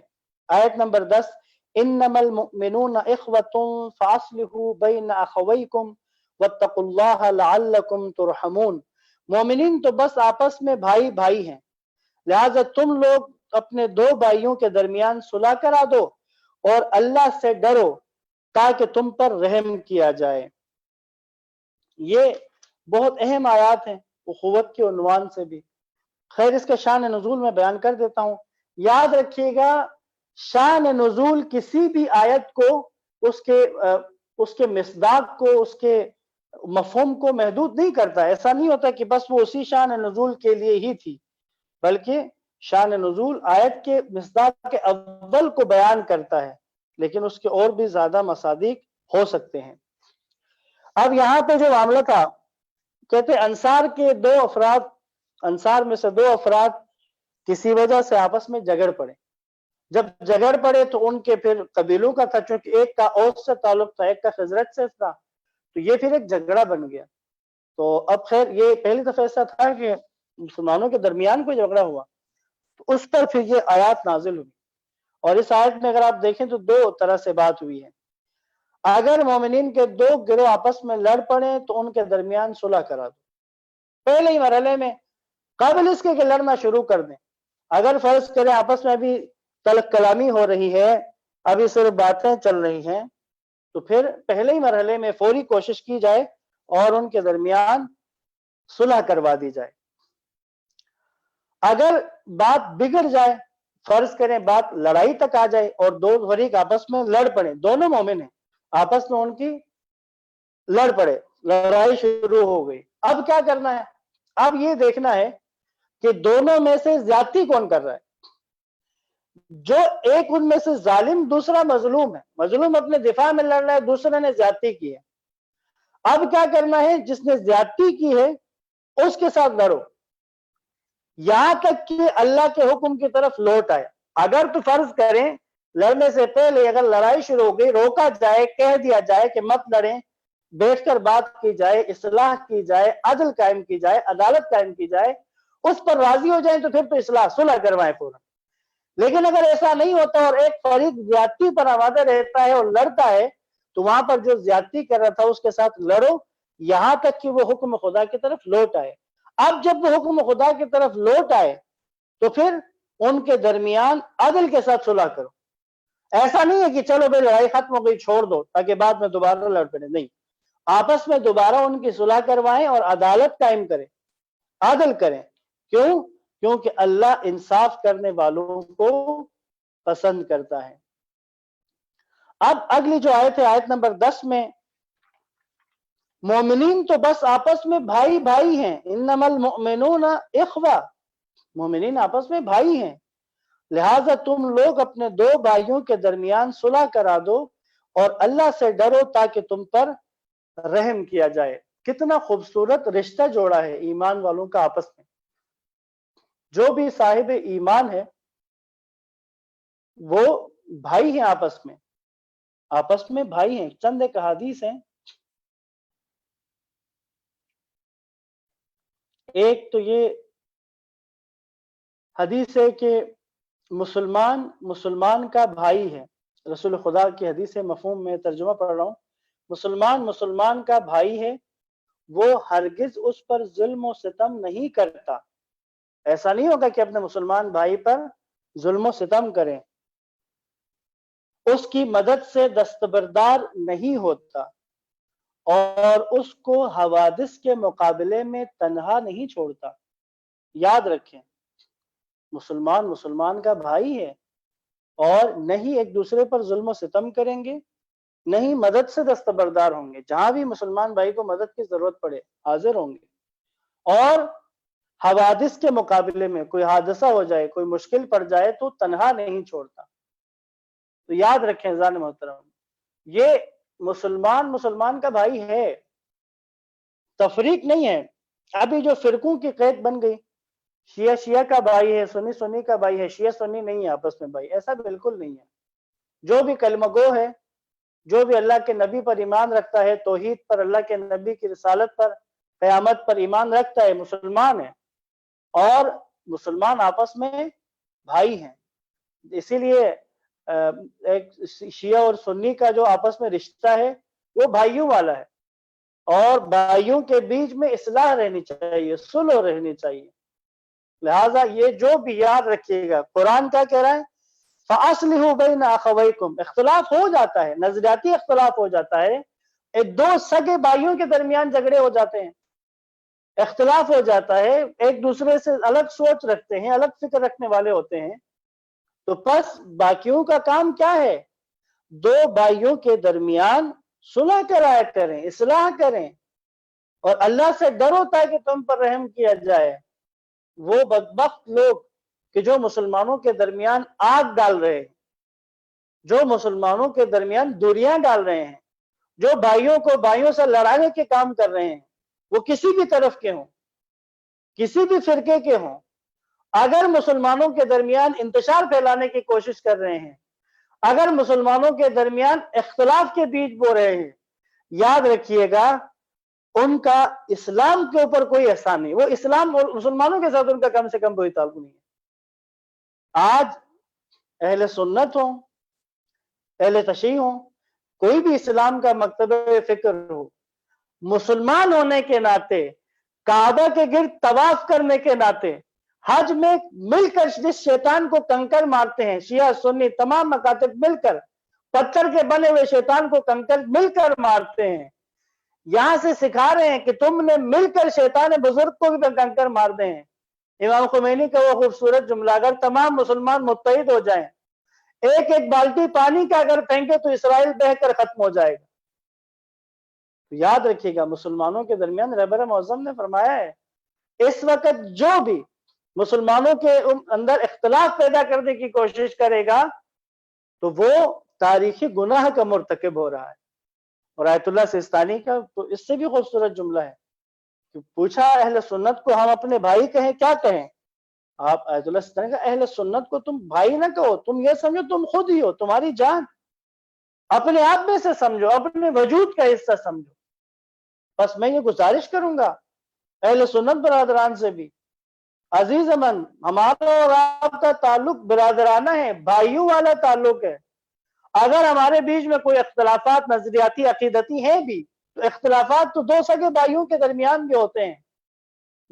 آیت نمبر 10، انما المؤمنون اخوۃ فاصلحوا بین اخویکم واتقوا اللہ لعلکم ترحمون، مومنین تو بس آپس میں بھائی بھائی ہیں، لہذا تم لوگ اپنے دو بھائیوں کے درمیان صلح کرا دو اور اللہ سے ڈرو تاکہ تم پر رحم کیا جائے۔ یہ بہت اہم آیات ہیں اخوت کے عنوان سے بھی۔ خیر اس کے شان نزول میں بیان کر دیتا ہوں۔ یاد رکھیے گا شان نزول کسی بھی آیت کو اس کے مصداق کو، اس کے مفہوم کو محدود نہیں کرتا۔ ایسا نہیں ہوتا کہ بس وہ اسی شان نزول کے لیے ہی تھی، بلکہ شان نزول آیت کے مصداق کے اول کو بیان کرتا ہے، لیکن اس کے اور بھی زیادہ مصادیق ہو سکتے ہیں۔ اب یہاں پہ جو معاملہ تھا، کہتے انصار کے دو افراد، انصار میں سے دو افراد کسی وجہ سے آپس میں جھگڑ پڑے۔ جب جھگڑ پڑے تو ان کے پھر قبیلوں کا تھا، چونکہ ایک کا اوس سے تعلق تھا، ایک کا خزرج سے تھا، تو یہ پھر ایک جھگڑا بن گیا۔ تو اب خیر یہ پہلی دفعہ ایسا تھا کہ مسلمانوں کے درمیان کوئی جھگڑا ہوا، تو اس پر پھر یہ آیات نازل ہوئی۔ اور اس آیت میں اگر آپ دیکھیں تو دو طرح سے بات ہوئی ہے۔ اگر مومنین کے دو گروہ آپس میں لڑ پڑے تو ان کے درمیان صلح کرا دو، پہلے ہی مرحلے میں، قبل اس کے کہ لڑنا شروع کر دیں۔ اگر فرض کریں آپس میں ابھی تلق کلامی ہو رہی ہے، ابھی صرف باتیں چل رہی ہیں، تو پھر پہلے ہی مرحلے میں فوری کوشش کی جائے اور ان کے درمیان صلح کروا دی جائے۔ اگر بات بگڑ جائے، فرض کریں بات لڑائی تک آ جائے اور دو فریق آپس میں لڑ پڑے، دونوں مومن ہیں، آپس میں ان کی لڑ پڑے، لڑائی شروع ہو گئی، اب کیا کرنا ہے؟ اب یہ دیکھنا ہے کہ دونوں میں سے زیادتی کون کر رہا ہے۔ جو ایک ان میں سے ظالم، دوسرا مظلوم ہے، مظلوم اپنے دفاع میں لڑ رہا ہے، دوسرے نے زیادتی کی ہے۔ اب کیا کرنا ہے؟ جس نے زیادتی کی ہے اس کے ساتھ لڑو یہاں تک کہ اللہ کے حکم کی طرف لوٹ آئے۔ اگر تو فرض کریں لڑنے سے پہلے اگر لڑائی شروع ہو گئی، روکا جائے، کہہ دیا جائے کہ مت لڑیں، بیٹھ کر بات کی جائے، اصلاح کی جائے، عدل قائم کی جائے، عدالت قائم کی جائے، اس پر راضی ہو جائیں تو پھر تو اصلاح صلح کروائیں پورا۔ لیکن اگر ایسا نہیں ہوتا اور ایک فریق زیادتی پر آمادہ رہتا ہے اور لڑتا ہے، تو وہاں پر جو زیادتی کر رہا تھا اس کے ساتھ لڑو یہاں تک کہ وہ حکم خدا کی طرف لوٹ آئے۔ اب جب وہ حکم خدا کی طرف لوٹ آئے تو پھر ان کے درمیان عدل کے ساتھ صلح کرو۔ ایسا نہیں ہے کہ چلو بھائی لڑائی ختم ہو گئی چھوڑ دو تاکہ بعد میں دوبارہ لڑ پڑے، نہیں، آپس میں دوبارہ ان کی صلح کروائیں اور عدالت قائم کریں، عدل کریں۔ کیوں؟ کیونکہ اللہ انصاف کرنے والوں کو پسند کرتا ہے۔ اب اگلی جو آیت ہے، آیت نمبر 10 میں، مومنین تو بس آپس میں بھائی بھائی ہیں، انما المؤمنون اخوہ، مومنین آپس میں بھائی ہیں، لہٰذا تم لوگ اپنے دو بھائیوں کے درمیان صلح کرا دو اور اللہ سے ڈرو تاکہ تم پر رحم کیا جائے۔ کتنا خوبصورت رشتہ جوڑا ہے ایمان والوں کا آپس میں۔ جو بھی صاحب ایمان ہے وہ بھائی ہیں، آپس میں بھائی ہیں۔ چند ایک احادیث ہیں، ایک تو یہ حدیث ہے کہ مسلمان کا بھائی ہے، رسول خدا کی حدیث مفہوم میں ترجمہ پڑھ رہا ہوں، مسلمان کا بھائی ہے، وہ ہرگز اس پر ظلم و ستم نہیں کرتا۔ ایسا نہیں ہوگا کہ اپنے مسلمان بھائی پر ظلم و ستم کریں، اس کی مدد سے دستبردار نہیں ہوتا اور اس کو حوادث کے مقابلے میں تنہا نہیں چھوڑتا۔ یاد رکھیں، مسلمان کا بھائی ہے اور نہیں ایک دوسرے پر ظلم و ستم کریں گے، نہیں مدد سے دستبردار ہوں گے، جہاں بھی مسلمان بھائی کو مدد کی ضرورت پڑے حاضر ہوں گے، اور حوادث کے مقابلے میں کوئی حادثہ ہو جائے، کوئی مشکل پڑ جائے تو تنہا نہیں چھوڑتا۔ تو یاد رکھیں عزیزان محترم، یہ مسلمان کا بھائی ہے، تفریق نہیں ہے۔ ابھی جو فرقوں کی قید بن گئی، شیعہ شیعہ کا بھائی ہے، سنی سنی کا بھائی ہے، شیعہ سنی نہیں ہے آپس میں بھائی، ایسا بالکل نہیں ہے۔ جو بھی کلمہ گو ہے، جو بھی اللہ کے نبی پر ایمان رکھتا ہے، توحید پر، اللہ کے نبی کی رسالت پر، قیامت پر ایمان رکھتا ہے، مسلمان ہے، اور مسلمان آپس میں بھائی ہیں۔ اسی لیے ایک شیعہ اور سنی کا جو آپس میں رشتہ ہے وہ بھائیوں والا ہے، اور بھائیوں کے بیچ میں اصلاح رہنی چاہیے، صلح رہنی چاہیے۔ لہٰذا یہ جو بھی یاد رکھیے گا، قرآن کیا کہہ رہا ہے؟ فَأَصْلِحُوا بَيْنَ أَخَوَيْكُمْ، اختلاف ہو جاتا ہے، نظریاتی اختلاف ہو جاتا ہے، دو سگے بھائیوں کے درمیان جھگڑے ہو جاتے ہیں، اختلاف ہو جاتا ہے، ایک دوسرے سے الگ سوچ رکھتے ہیں، الگ فکر رکھنے والے ہوتے ہیں، تو پس باقیوں کا کام کیا ہے؟ دو بھائیوں کے درمیان صلح کرایا کریں، اصلاح کریں، اور اللہ سے ڈرو تاکہ تم پر رحم کیا جائے۔ وہ بدبخت لوگ کہ جو مسلمانوں کے درمیان آگ ڈال رہے ہیں، جو مسلمانوں کے درمیان دوریاں ڈال رہے ہیں، جو بھائیوں کو بھائیوں سے لڑانے کے کام کر رہے ہیں، وہ کسی بھی طرف کے ہوں، کسی بھی فرقے کے ہوں، اگر مسلمانوں کے درمیان انتشار پھیلانے کی کوشش کر رہے ہیں، اگر مسلمانوں کے درمیان اختلاف کے بیچ بو رہے ہیں، یاد رکھیے گا ان کا اسلام کے اوپر کوئی احسان نہیں، وہ اسلام اور مسلمانوں کے ساتھ ان کا کم سے کم کوئی تعلق نہیں ہے۔ آج اہل سنت ہوں، اہل تشیع ہوں، کوئی بھی اسلام کا مکتب فکر ہو، مسلمان ہونے کے ناطے، کعبہ کے گرد طواف کرنے کے ناطے، حج میں مل کر جس شیطان کو کنکر مارتے ہیں، شیعہ سنی تمام مکاتب مل کر پتھر کے بنے ہوئے شیطان کو کنکر مل کر مارتے ہیں، یہاں سے سکھا رہے ہیں کہ تم نے مل کر شیطان بزرگ کو بھی کنکر مار دیں ہیں۔ امام خمینی کا وہ خوبصورت جملہ، اگر تمام مسلمان متحد ہو جائیں، ایک ایک بالٹی پانی کا اگر پھینکے تو اسرائیل بہہ کر ختم ہو جائے گا۔ تو یاد رکھیے گا، مسلمانوں کے درمیان رہبر معظم نے فرمایا ہے، اس وقت جو بھی مسلمانوں کے اندر اختلاف پیدا کرنے کی کوشش کرے گا تو وہ تاریخی گناہ کا مرتکب ہو رہا ہے۔ اور آیت اللہ سیستانی کا تو اس سے بھی خوبصورت جملہ ہے کہ پوچھا اہل سنت کو ہم اپنے بھائی کہیں کیا کہیں؟ آپ آیت اللہ سیستانی کا اہل سنت کو تم بھائی نہ کہو، تم یہ سمجھو تم خود ہی ہو، تمہاری جان، اپنے آپ میں سے سمجھو، اپنے وجود کا حصہ سمجھو۔ بس میں یہ گزارش کروں گا اہل سنت برادران سے بھی، عزیز امن، ہمارا اور آپ کا تعلق برادرانہ ہے، بھائیوں والا تعلق ہے۔ اگر ہمارے بیچ میں کوئی اختلافات نظریاتی عقیدتی ہیں بھی، تو اختلافات تو دو سگے بھائیوں کے درمیان بھی ہوتے ہیں،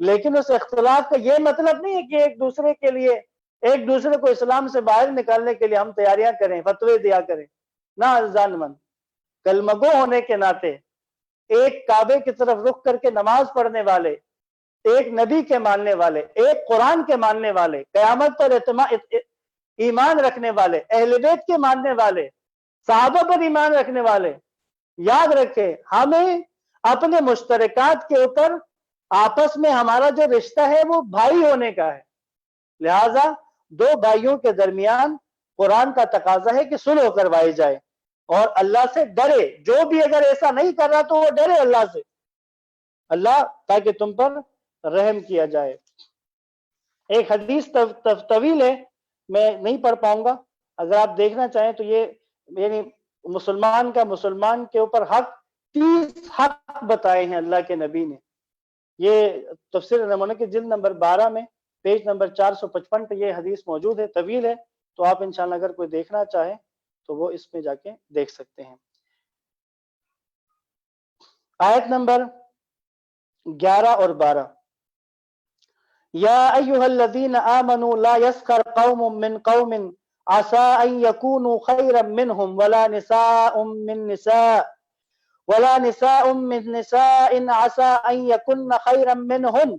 لیکن اس اختلاف کا یہ مطلب نہیں ہے کہ ایک دوسرے کے لیے، ایک دوسرے کو اسلام سے باہر نکالنے کے لیے ہم تیاریاں کریں، فتوے دیا کریں۔ نہ عزیزان من، کلمہ گو ہونے کے ناطے، ایک کعبے کی طرف رخ کر کے نماز پڑھنے والے، ایک نبی کے ماننے والے، ایک قرآن کے ماننے والے، قیامت پر ایمان رکھنے والے، اہل بیت کے ماننے والے، صحابہ پر ایمان رکھنے والے، یاد رکھیں ہمیں اپنے مشترکات کے اوپر آپس میں ہمارا جو رشتہ ہے وہ بھائی ہونے کا ہے۔ لہٰذا دو بھائیوں کے درمیان قرآن کا تقاضا ہے کہ صلح کروائی جائے، اور اللہ سے ڈرے، جو بھی اگر ایسا نہیں کر رہا تو وہ ڈرے اللہ سے، اللہ تاکہ تم پر رحم کیا جائے۔ ایک حدیث طویل ہے، میں نہیں پڑھ پاؤں گا، اگر آپ دیکھنا چاہیں تو یہ یعنی مسلمان کا مسلمان کے اوپر حق، 30 حق بتائے ہیں اللہ کے نبی نے۔ یہ تفسیر نمونہ کی جلد نمبر 12 میں پیج نمبر 455 پہ یہ حدیث موجود ہے، طویل ہے، تو آپ انشاءاللہ اگر کوئی دیکھنا چاہیں تو وہ اس میں جا کے دیکھ سکتے ہیں۔ آیت نمبر 11 اور 12، یا ایہا الذین آمنوا لا یسخر قوم من قوم عسى ان يكونوا خيرا منهم ولا نساء من نساء عسى ان يكن خيرا منهن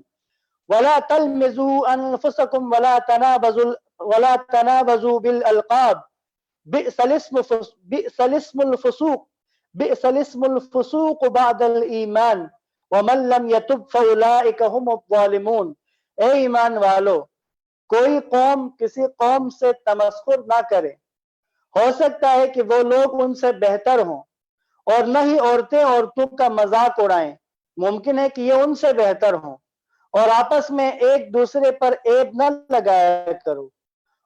ولا تلمزوا انفسكم ولا تنابزوا بالالقاب بئس الاسم الفسوق بعد الايمان ومن لم يتب فاولئك هم الظالمون۔ اے ایمان والو، کوئی قوم کسی قوم سے تمسخر نہ کرے، ہو سکتا ہے کہ وہ لوگ ان سے بہتر ہوں، اور نہ ہی عورتیں عورتوں کا مذاق اڑائیں، ممکن ہے کہ یہ ان سے بہتر ہوں، اور آپس میں ایک دوسرے پر عیب نہ لگایا کرو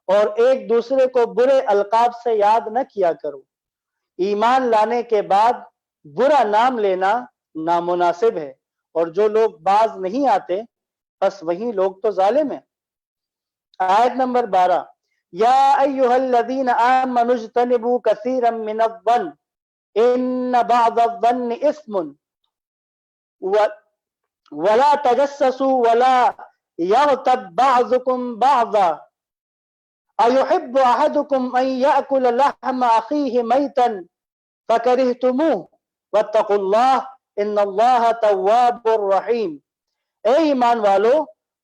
اور ایک دوسرے کو برے القاب سے یاد نہ کیا کرو۔ ایمان لانے کے بعد برا نام لینا نامناسب ہے، اور جو لوگ باز نہیں آتے بس وہی لوگ تو ظالم ہیں۔ آیت نمبر 12، یا ایہا الذین آمنوا اجتنبوا کثیرا من الظن ان بعض الظن اثم ولا تجسسوا ولا یغتب بعضکم بعضا ایحب احدکم ان یأکل لحم اخیہ میتا فکرہتموہ واتقوا اللہ ان اللہ تواب الرحیم۔ اے ایمان والو،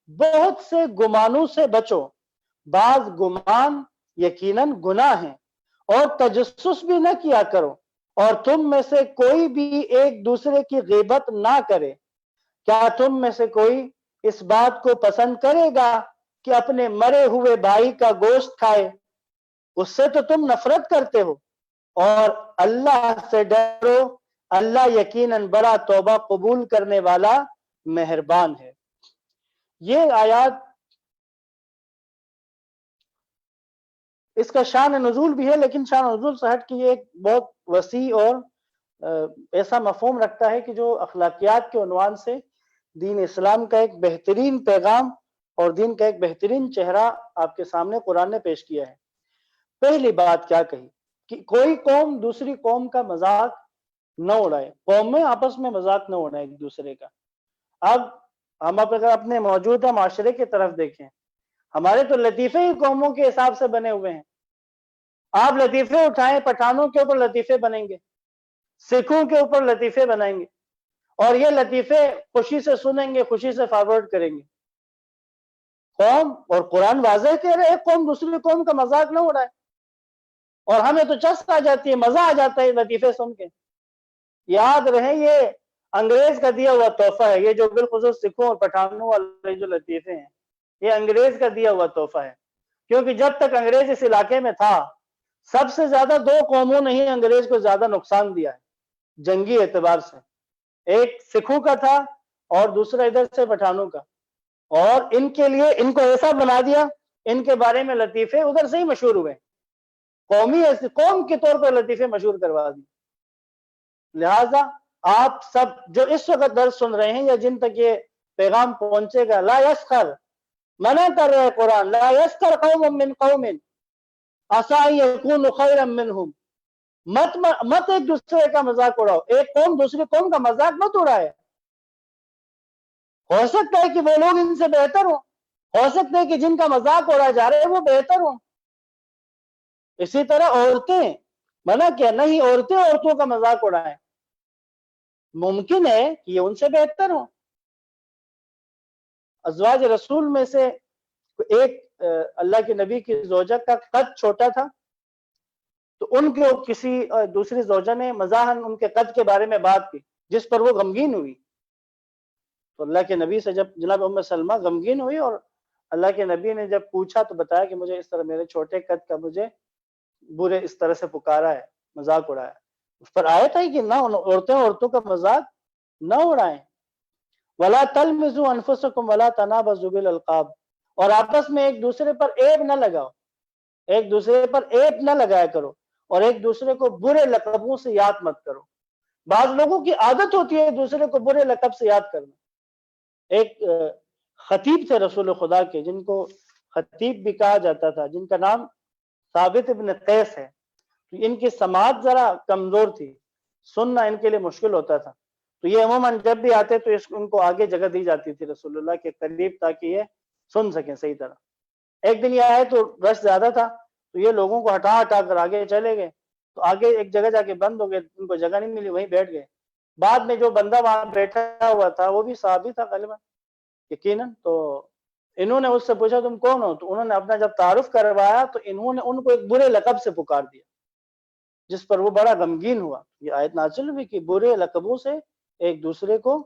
بہت سے گمانوں سے بچو، بعض گمان یقیناً گناہ ہیں، اور تجسس بھی نہ کیا کرو، اور تم میں سے کوئی بھی ایک دوسرے کی غیبت نہ کرے۔ کیا تم میں سے کوئی اس بات کو پسند کرے گا کہ اپنے مرے ہوئے بھائی کا گوشت کھائے؟ اس سے تو تم نفرت کرتے ہو، اور اللہ سے ڈرو، اللہ یقیناً بڑا توبہ قبول کرنے والا مہربان ہے۔ یہ آیات اس کا شان نزول بھی ہے، لیکن شان نزول سے ہٹ کے یہ ایک بہت وسیع اور ایسا مفہوم رکھتا ہے کہ جو اخلاقیات کے عنوان سے دین اسلام کا ایک بہترین پیغام اور دین کا ایک بہترین چہرہ آپ کے سامنے قرآن نے پیش کیا ہے۔ پہلی بات کیا کہی کہ کوئی قوم دوسری قوم کا مذاق نہ اڑائے، قومیں آپس میں مذاق نہ اڑائے ایک دوسرے کا۔ اب ہم اگر اپنے موجودہ معاشرے کی طرف دیکھیں، ہمارے تو لطیفے ہی قوموں کے حساب سے بنے ہوئے ہیں۔ آپ لطیفے اٹھائیں، پٹھانوں کے اوپر لطیفے بنیں گے، سکھوں کے اوپر لطیفے بنائیں گے، اور یہ لطیفے خوشی سے سنیں گے، خوشی سے فارورڈ کریں گے۔ قوم اور قرآن واضح کہہ رہے ایک قوم دوسری قوم کا مذاق نہ اڑائے، اور ہمیں تو چسپ آ جاتی ہے، مزہ آ جاتا ہے لطیفے سن کے۔ یاد رہے یہ انگریز کا دیا ہوا تحفہ ہے، یہ جو بالخصوص سکھوں اور پٹھانوں والے جو لطیفے ہیں، یہ انگریز کا دیا ہوا تحفہ ہے۔ کیونکہ جب تک انگریز اس علاقے میں تھا، سب سے زیادہ دو قوموں نے ہی انگریز کو زیادہ نقصان دیا ہے جنگی اعتبار سے، ایک سکھوں کا تھا اور دوسرا ادھر سے پٹھانوں کا، اور ان کے لیے ان کو ایسا بنا دیا، ان کے بارے میں لطیفے ادھر سے ہی مشہور ہوئے، قوم کے طور پر لطیفے مشہور کروا دی۔ لہٰذا آپ سب جو اس وقت درس سن رہے ہیں یا جن تک یہ پیغام پہنچے گا، لا یسخر، منع کر رہے قرآن، لا یسخر قوم من قوم عسى ان يكونوا خيرا منهم، مت ایک دوسرے کا مذاق اڑاؤ، ایک قوم دوسری قوم کا مذاق مت اڑائے۔ ہو سکتا ہے کہ وہ لوگ ان سے بہتر ہوں، ہو سکتا ہے کہ جن کا مذاق اڑایا جا رہا ہے وہ بہتر ہوں۔ اسی طرح عورتیں، منع کیا نہیں عورتیں عورتوں کا مذاق اڑائیں، ممکن ہے کہ یہ ان سے بہتر ہوں۔ ازواج رسول میں سے ایک اللہ کے نبی کی زوجہ کا قد چھوٹا تھا، تو ان کو کسی دوسری زوجہ نے مزاحن ان کے قد کے بارے میں بات کی، جس پر وہ غمگین ہوئی۔ تو اللہ کے نبی سے جب جناب ام سلمہ غمگین ہوئی، اور اللہ کے نبی نے جب پوچھا تو بتایا کہ مجھے اس طرح میرے چھوٹے قد کا مجھے برے اس طرح سے پکارا ہے، مذاق اڑایا۔ اس پر آیت ہے کہ نہ عورتیں عورتوں کا مذاق نہ اڑائیں۔ وَلَا تَلْمِزُوا أَنفُسَكُمْ وَلَا تَنَابَزُوا بِالْأَلْقَابِ، اور آپس میں ایک دوسرے پر عیب نہ لگاؤ، ایک دوسرے پر عیب نہ لگایا کرو، اور ایک دوسرے کو برے لقبوں سے یاد مت کرو۔ بعض لوگوں کی عادت ہوتی ہے ایک دوسرے کو برے لقب سے یاد کرنا۔ ایک خطیب تھے رسول خدا کے، جن کو خطیب بھی کہا جاتا تھا، جن کا نام ثابت ابن قیس ہے۔ ان کی سماعت ذرا کمزور تھی، سننا ان کے لیے مشکل ہوتا تھا، تو یہ عموماً جب بھی آتے تو ان کو آگے جگہ دی جاتی تھی رسول اللہ کے قریب، تاکہ یہ سن سکیں صحیح طرح۔ ایک دن یہ آئے تو رش زیادہ تھا، تو یہ لوگوں کو ہٹا ہٹا کر آگے چلے گئے، تو آگے ایک جگہ جا کے بند ہو گئے، ان کو جگہ نہیں ملی، وہیں بیٹھ گئے۔ بعد میں جو بندہ وہاں بیٹھا ہوا تھا وہ بھی صحابی تھا غالباً، یقیناً، تو انہوں نے اس سے پوچھا تم کون ہو؟ تو انہوں نے اپنا جب تعارف کروایا تو انہوں نے ان کو ایک برے لقب سے پکار دیا، جس پر وہ بڑا غمگین ہوا۔ یہ آیت نازل ہوئی کہ برے لقبوں سے ایک دوسرے کو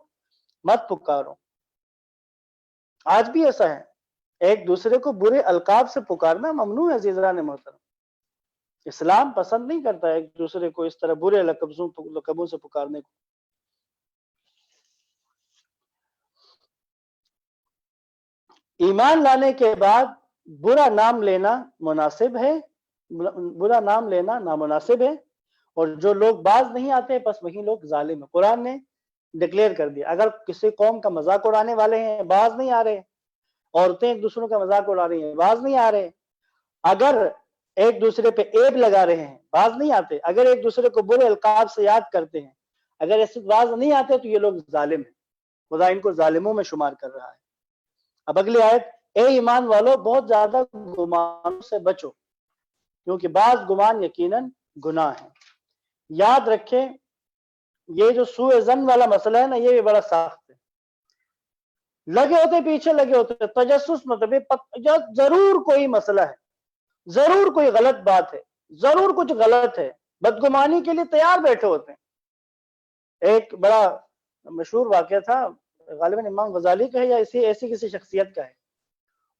مت پکارو۔ آج بھی ایسا ہے، ایک دوسرے کو برے القاب سے پکارنا ممنوع ہے عزیزان محترم۔ اسلام پسند نہیں کرتا ایک دوسرے کو اس طرح برے لقبوں سے پکارنے کو۔ ایمان لانے کے بعد برا نام لینا مناسب ہے، برا نام لینا نامناسب ہے، اور جو لوگ باز نہیں آتے بس وہی لوگ ظالم ہیں۔ قرآن نے ڈکلیئر کر دیا اگر کسی قوم کا مذاق اڑانے والے ہیں باز نہیں آ رہے، عورتیں ایک دوسروں کا مذاق اڑا رہی ہیں باز نہیں آ رہے، اگر ایک دوسرے پہ عیب لگا رہے ہیں باز نہیں آتے، اگر ایک دوسرے کو برے القاب سے یاد کرتے ہیں، اگر ایسے باز نہیں آتے تو یہ لوگ ظالم ہیں، خدا ان کو ظالموں میں شمار کر رہا ہے۔ اب اگلی آیت، اے ایمان والو بہت زیادہ گمانوں سے بچو کیونکہ بعض گمان یقیناً گناہ ہے۔ یاد رکھیں یہ جو سوء ظن والا مسئلہ ہے نا یہ بھی بڑا سخت ہے، لگے ہوتے پیچھے لگے ہوتے تجسس، مطلب ضرور کوئی مسئلہ ہے، ضرور کوئی غلط بات ہے، ضرور کچھ غلط ہے، بدگمانی کے لیے تیار بیٹھے ہوتے ہیں۔ ایک بڑا مشہور واقعہ تھا، غالباً امام غزالی کا ہے یا ایسی کسی شخصیت کا ہے،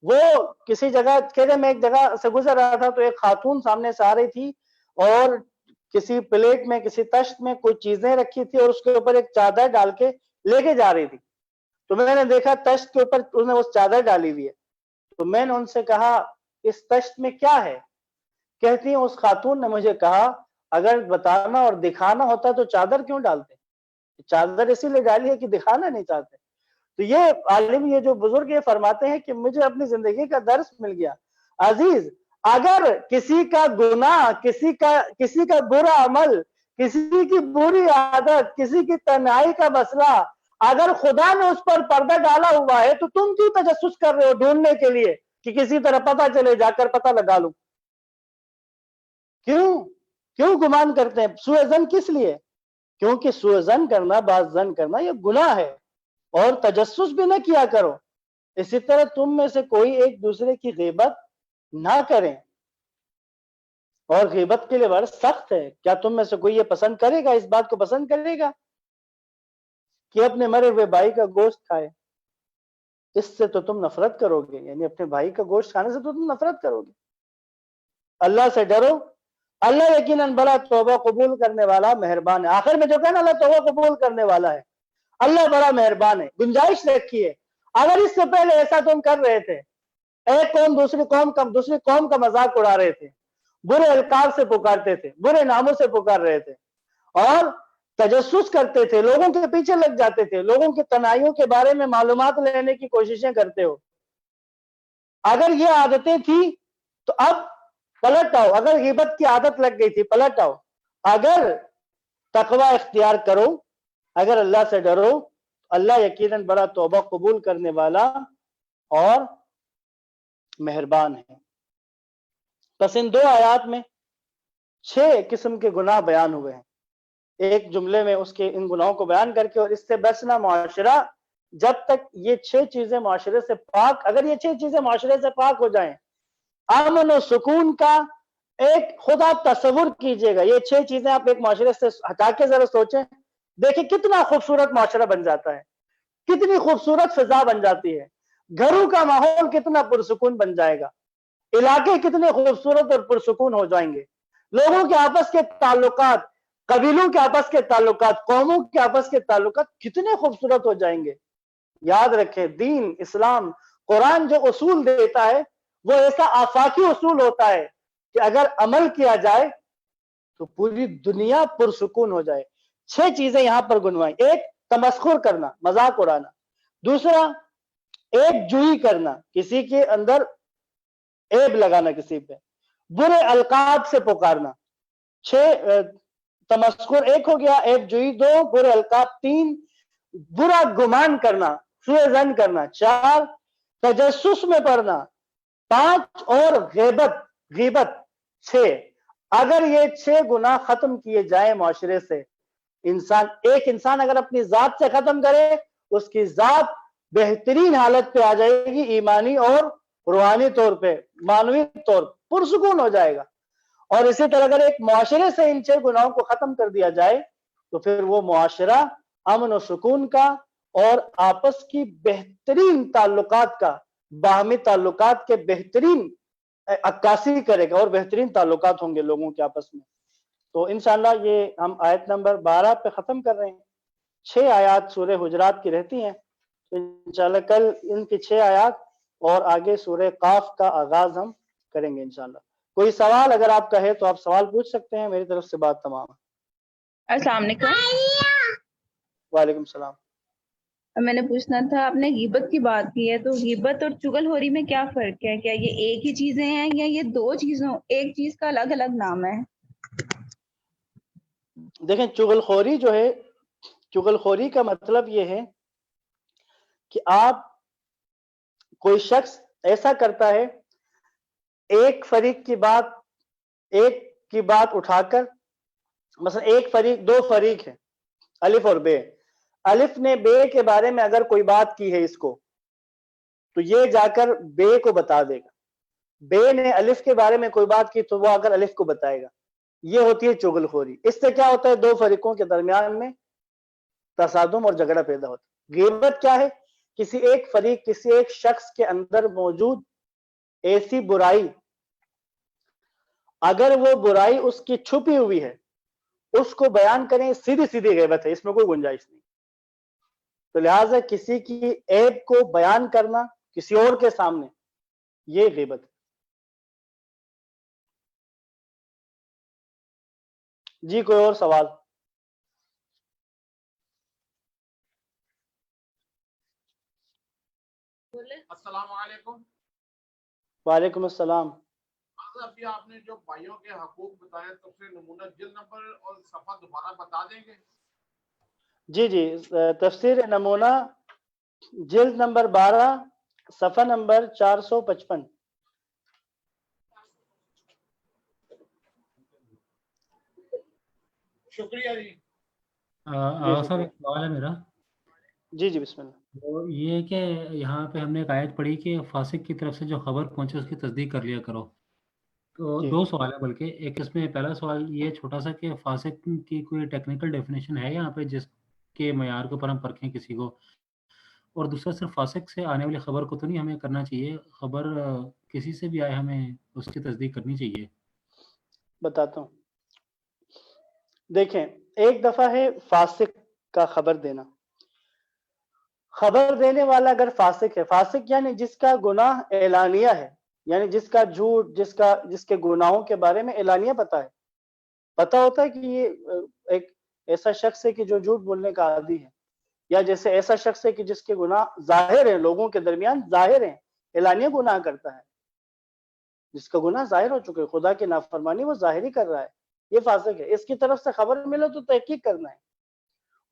وہ کسی جگہ کہتے میں ایک جگہ سے گزر رہا تھا تو ایک خاتون سامنے سے آ رہی تھی اور کسی پلیٹ میں کسی تشت میں کوئی چیزیں رکھی تھی اور اس کے اوپر ایک چادر ڈال کے لے کے جا رہی تھی، تو میں نے دیکھا تشت کے اوپر اس نے وہ چادر ڈالی ہوئی ہے، تو میں نے ان سے کہا اس تشت میں کیا ہے؟ کہتی ہیں اس خاتون نے مجھے کہا اگر بتانا اور دکھانا ہوتا تو چادر کیوں ڈالتے؟ چادر اسی لیے ڈالی ہے کہ دکھانا نہیں چاہتے۔ تو یہ عالم یہ جو بزرگ یہ فرماتے ہیں کہ مجھے اپنی زندگی کا درس مل گیا، عزیز اگر کسی کا گناہ، کسی کا برا عمل، کسی کی بری عادت، کسی کی تنہائی کا مسئلہ اگر خدا نے اس پر پردہ ڈالا ہوا ہے تو تم کیوں تجسس کر رہے ہو ڈھونڈنے کے لیے کہ کسی طرح پتہ چلے، جا کر پتہ لگا لوں؟ کیوں گمان کرتے ہیں؟ سوء ظن کس لیے؟ کیونکہ سوء ظن کرنا، بعض ظن کرنا یہ گناہ ہے، اور تجسس بھی نہ کیا کرو۔ اسی طرح تم میں سے کوئی ایک دوسرے کی غیبت نہ کریں، اور غیبت کے لیے بڑا سخت ہے۔ کیا تم میں سے کوئی یہ پسند کرے گا، اس بات کو پسند کرے گا کہ اپنے مرے ہوئے بھائی کا گوشت کھائے؟ اس سے تو تم نفرت کرو گے، یعنی اپنے بھائی کا گوشت کھانے سے تو تم نفرت کرو گے۔ اللہ سے ڈرو، اللہ یقیناً بڑا توبہ قبول کرنے والا مہربان ہے۔ آخر میں جو کہنا اللہ توبہ قبول کرنے والا ہے، اللہ بڑا مہربان ہے۔ گنجائش رکھی ہے اگر اس سے پہلے ایسا تم کر رہے تھے، ایک قوم دوسری قوم کا مذاق اڑا رہے تھے، برے القاب سے پکارتے تھے، برے ناموں سے پکار رہے تھے، اور تجسس کرتے تھے، لوگوں کے پیچھے لگ جاتے تھے، لوگوں کی تنہائیوں کے بارے میں معلومات لینے کی کوششیں کرتے ہو، اگر یہ عادتیں تھی تو اب پلٹ آؤ۔ اگر غیبت کی عادت لگ گئی تھی پلٹ آؤ، اگر تقوی اختیار کرو، اگر اللہ سے ڈرو، اللہ یقیناً بڑا توبہ قبول کرنے والا اور مہربان ہے۔ بس ان دو آیات میں 6 قسم کے گناہ بیان ہوئے ہیں، ایک جملے میں اس کے ان گناہوں کو بیان کر کے، اور اس سے بچنا معاشرہ جب تک یہ 6 چیزیں معاشرے سے پاک، اگر یہ 6 چیزیں معاشرے سے پاک ہو جائیں، امن و سکون کا ایک خدا تصور کیجئے گا، یہ 6 چیزیں آپ ایک معاشرے سے ہٹا کے ذرا سوچیں، دیکھیں کتنا خوبصورت معاشرہ بن جاتا ہے، کتنی خوبصورت فضا بن جاتی ہے، گھروں کا ماحول کتنا پرسکون بن جائے گا، علاقے کتنے خوبصورت اور پرسکون ہو جائیں گے، لوگوں کے آپس کے تعلقات، قبیلوں کے آپس کے تعلقات، قوموں کے آپس کے تعلقات کتنے خوبصورت ہو جائیں گے۔ یاد رکھیں دین اسلام قرآن جو اصول دیتا ہے وہ ایسا آفاقی اصول ہوتا ہے کہ اگر عمل کیا جائے تو پوری دنیا پرسکون ہو جائے۔ 6 چیزیں یہاں پر گنوائیں، ایک تمسخر کرنا، مذاق اڑانا، دوسرا ایک جوئی کرنا، کسی کے اندر عیب لگانا، کسی پہ برے القاب سے پکارنا، 6 تمسخر ایک ہو گیا، ایک جوئی 2، برے القاب 3، برا گمان کرنا، سوء ظن کرنا 4، تجسس میں پڑنا 5، اور غیبت 6۔ اگر یہ 6 گناہ ختم کیے جائیں معاشرے سے، ایک انسان اگر اپنی ذات سے ختم کرے، اس کی ذات بہترین حالت پہ آ جائے گی، ایمانی اور روحانی طور پہ، معنوی طور پرسکون ہو جائے گا۔ اور اسی طرح اگر ایک معاشرے سے ان 6 گناہوں کو ختم کر دیا جائے تو پھر وہ معاشرہ امن و سکون کا اور آپس کی بہترین تعلقات کا، باہمی تعلقات کے بہترین عکاسی کرے گا، اور بہترین تعلقات ہوں گے لوگوں کے آپس میں۔ تو انشاءاللہ یہ ہم آیت نمبر 12 پہ ختم کر رہے ہیں، 6 آیات سورہ حجرات کی رہتی ہیں، تو انشاءاللہ کل ان کی 6 آیات اور آگے سورہ قاف کا آغاز ہم کریں گے انشاءاللہ. کوئی سوال اگر آپ کا ہے تو آپ سوال پوچھ سکتے ہیں. میری طرف سے بات تمام ہے. السلام علیکم. وعلیکم السلام. میں نے پوچھنا تھا، آپ نے غیبت کی بات کی ہے، تو غیبت اور چغل خوری میں کیا فرق ہے؟ کیا یہ ایک ہی چیزیں ہیں یا یہ دو چیزوں ایک چیز کا الگ الگ نام ہے؟ دیکھیں چغل خوری جو ہے، چغل خوری کا مطلب یہ ہے کہ آپ کوئی شخص ایسا کرتا ہے، ایک فریق کی بات اٹھا کر، مثلا ایک فریق، دو فریق ہیں الف اور بے، الف نے بے کے بارے میں اگر کوئی بات کی ہے اس کو، تو یہ جا کر بے کو بتا دے گا. بے نے الف کے بارے میں کوئی بات کی تو وہ آ کر الف کو بتائے گا. یہ ہوتی ہے چغل خوری. اس سے کیا ہوتا ہے؟ دو فریقوں کے درمیان میں تصادم اور جھگڑا پیدا ہوتا ہے. غیبت کیا ہے؟ کسی ایک فریق، کسی ایک شخص کے اندر موجود ایسی برائی، اگر وہ برائی اس کی چھپی ہوئی ہے، اس کو بیان کریں، سیدھی سیدھی غیبت ہے، اس میں کوئی گنجائش نہیں. تو لہٰذا کسی کی عیب کو بیان کرنا کسی اور کے سامنے، یہ غیبت ہے. جی کوئی اور سوال؟ السلام علیکم. وعلیکم السلام. ابھی آپ نے جو بھائیوں کے حقوق بتایا، تفسیر نمونہ جلد نمبر اور صفحہ دوبارہ بتا دیں گے؟ جی جی، تفسیر نمونہ جلد نمبر 12 صفحہ نمبر 455. شکریہ جی. سر ایک سوال ہے میرا. جی جی بسم اللہ. وہ یہ کہ یہاں پہ ہم نے ایک آیت پڑھی کہ فاسق کی طرف سے جو خبر پہنچے اس کی تصدیق کر لیا کرو. تو جی. دو سوال ہے، بلکہ ایک اس میں پہلا سوال یہ چھوٹا سا کہ فاسق کی کوئی ٹیکنیکل ڈیفینیشن ہے یہاں پہ جس کے معیار کے اوپر ہم پرکھیں کسی کو؟ اور دوسرا صرف فاسق سے آنے والی خبر کو تو نہیں ہمیں کرنا چاہیے، خبر کسی سے بھی آئے ہمیں اس کی تصدیق کرنی چاہیے؟ بتاتا ہوں. دیکھیں، ایک دفعہ ہے فاسق کا خبر دینا. خبر دینے والا اگر فاسق ہے، فاسق یعنی جس کا گناہ اعلانیہ ہے، یعنی جس کا جھوٹ، جس کے گناہوں کے بارے میں اعلانیہ پتا ہوتا ہے کہ یہ ایک ایسا شخص ہے کہ جو جھوٹ بولنے کا عادی ہے، یا جیسے ایسا شخص ہے کہ جس کے گناہ ظاہر ہیں، لوگوں کے درمیان ظاہر ہیں، اعلانیہ گناہ کرتا ہے، جس کا گناہ ظاہر ہو چکے، خدا کی نافرمانی وہ ظاہری کر رہا ہے، یہ فاسق ہے. اس کی طرف سے خبر ملے تو تحقیق کرنا ہے.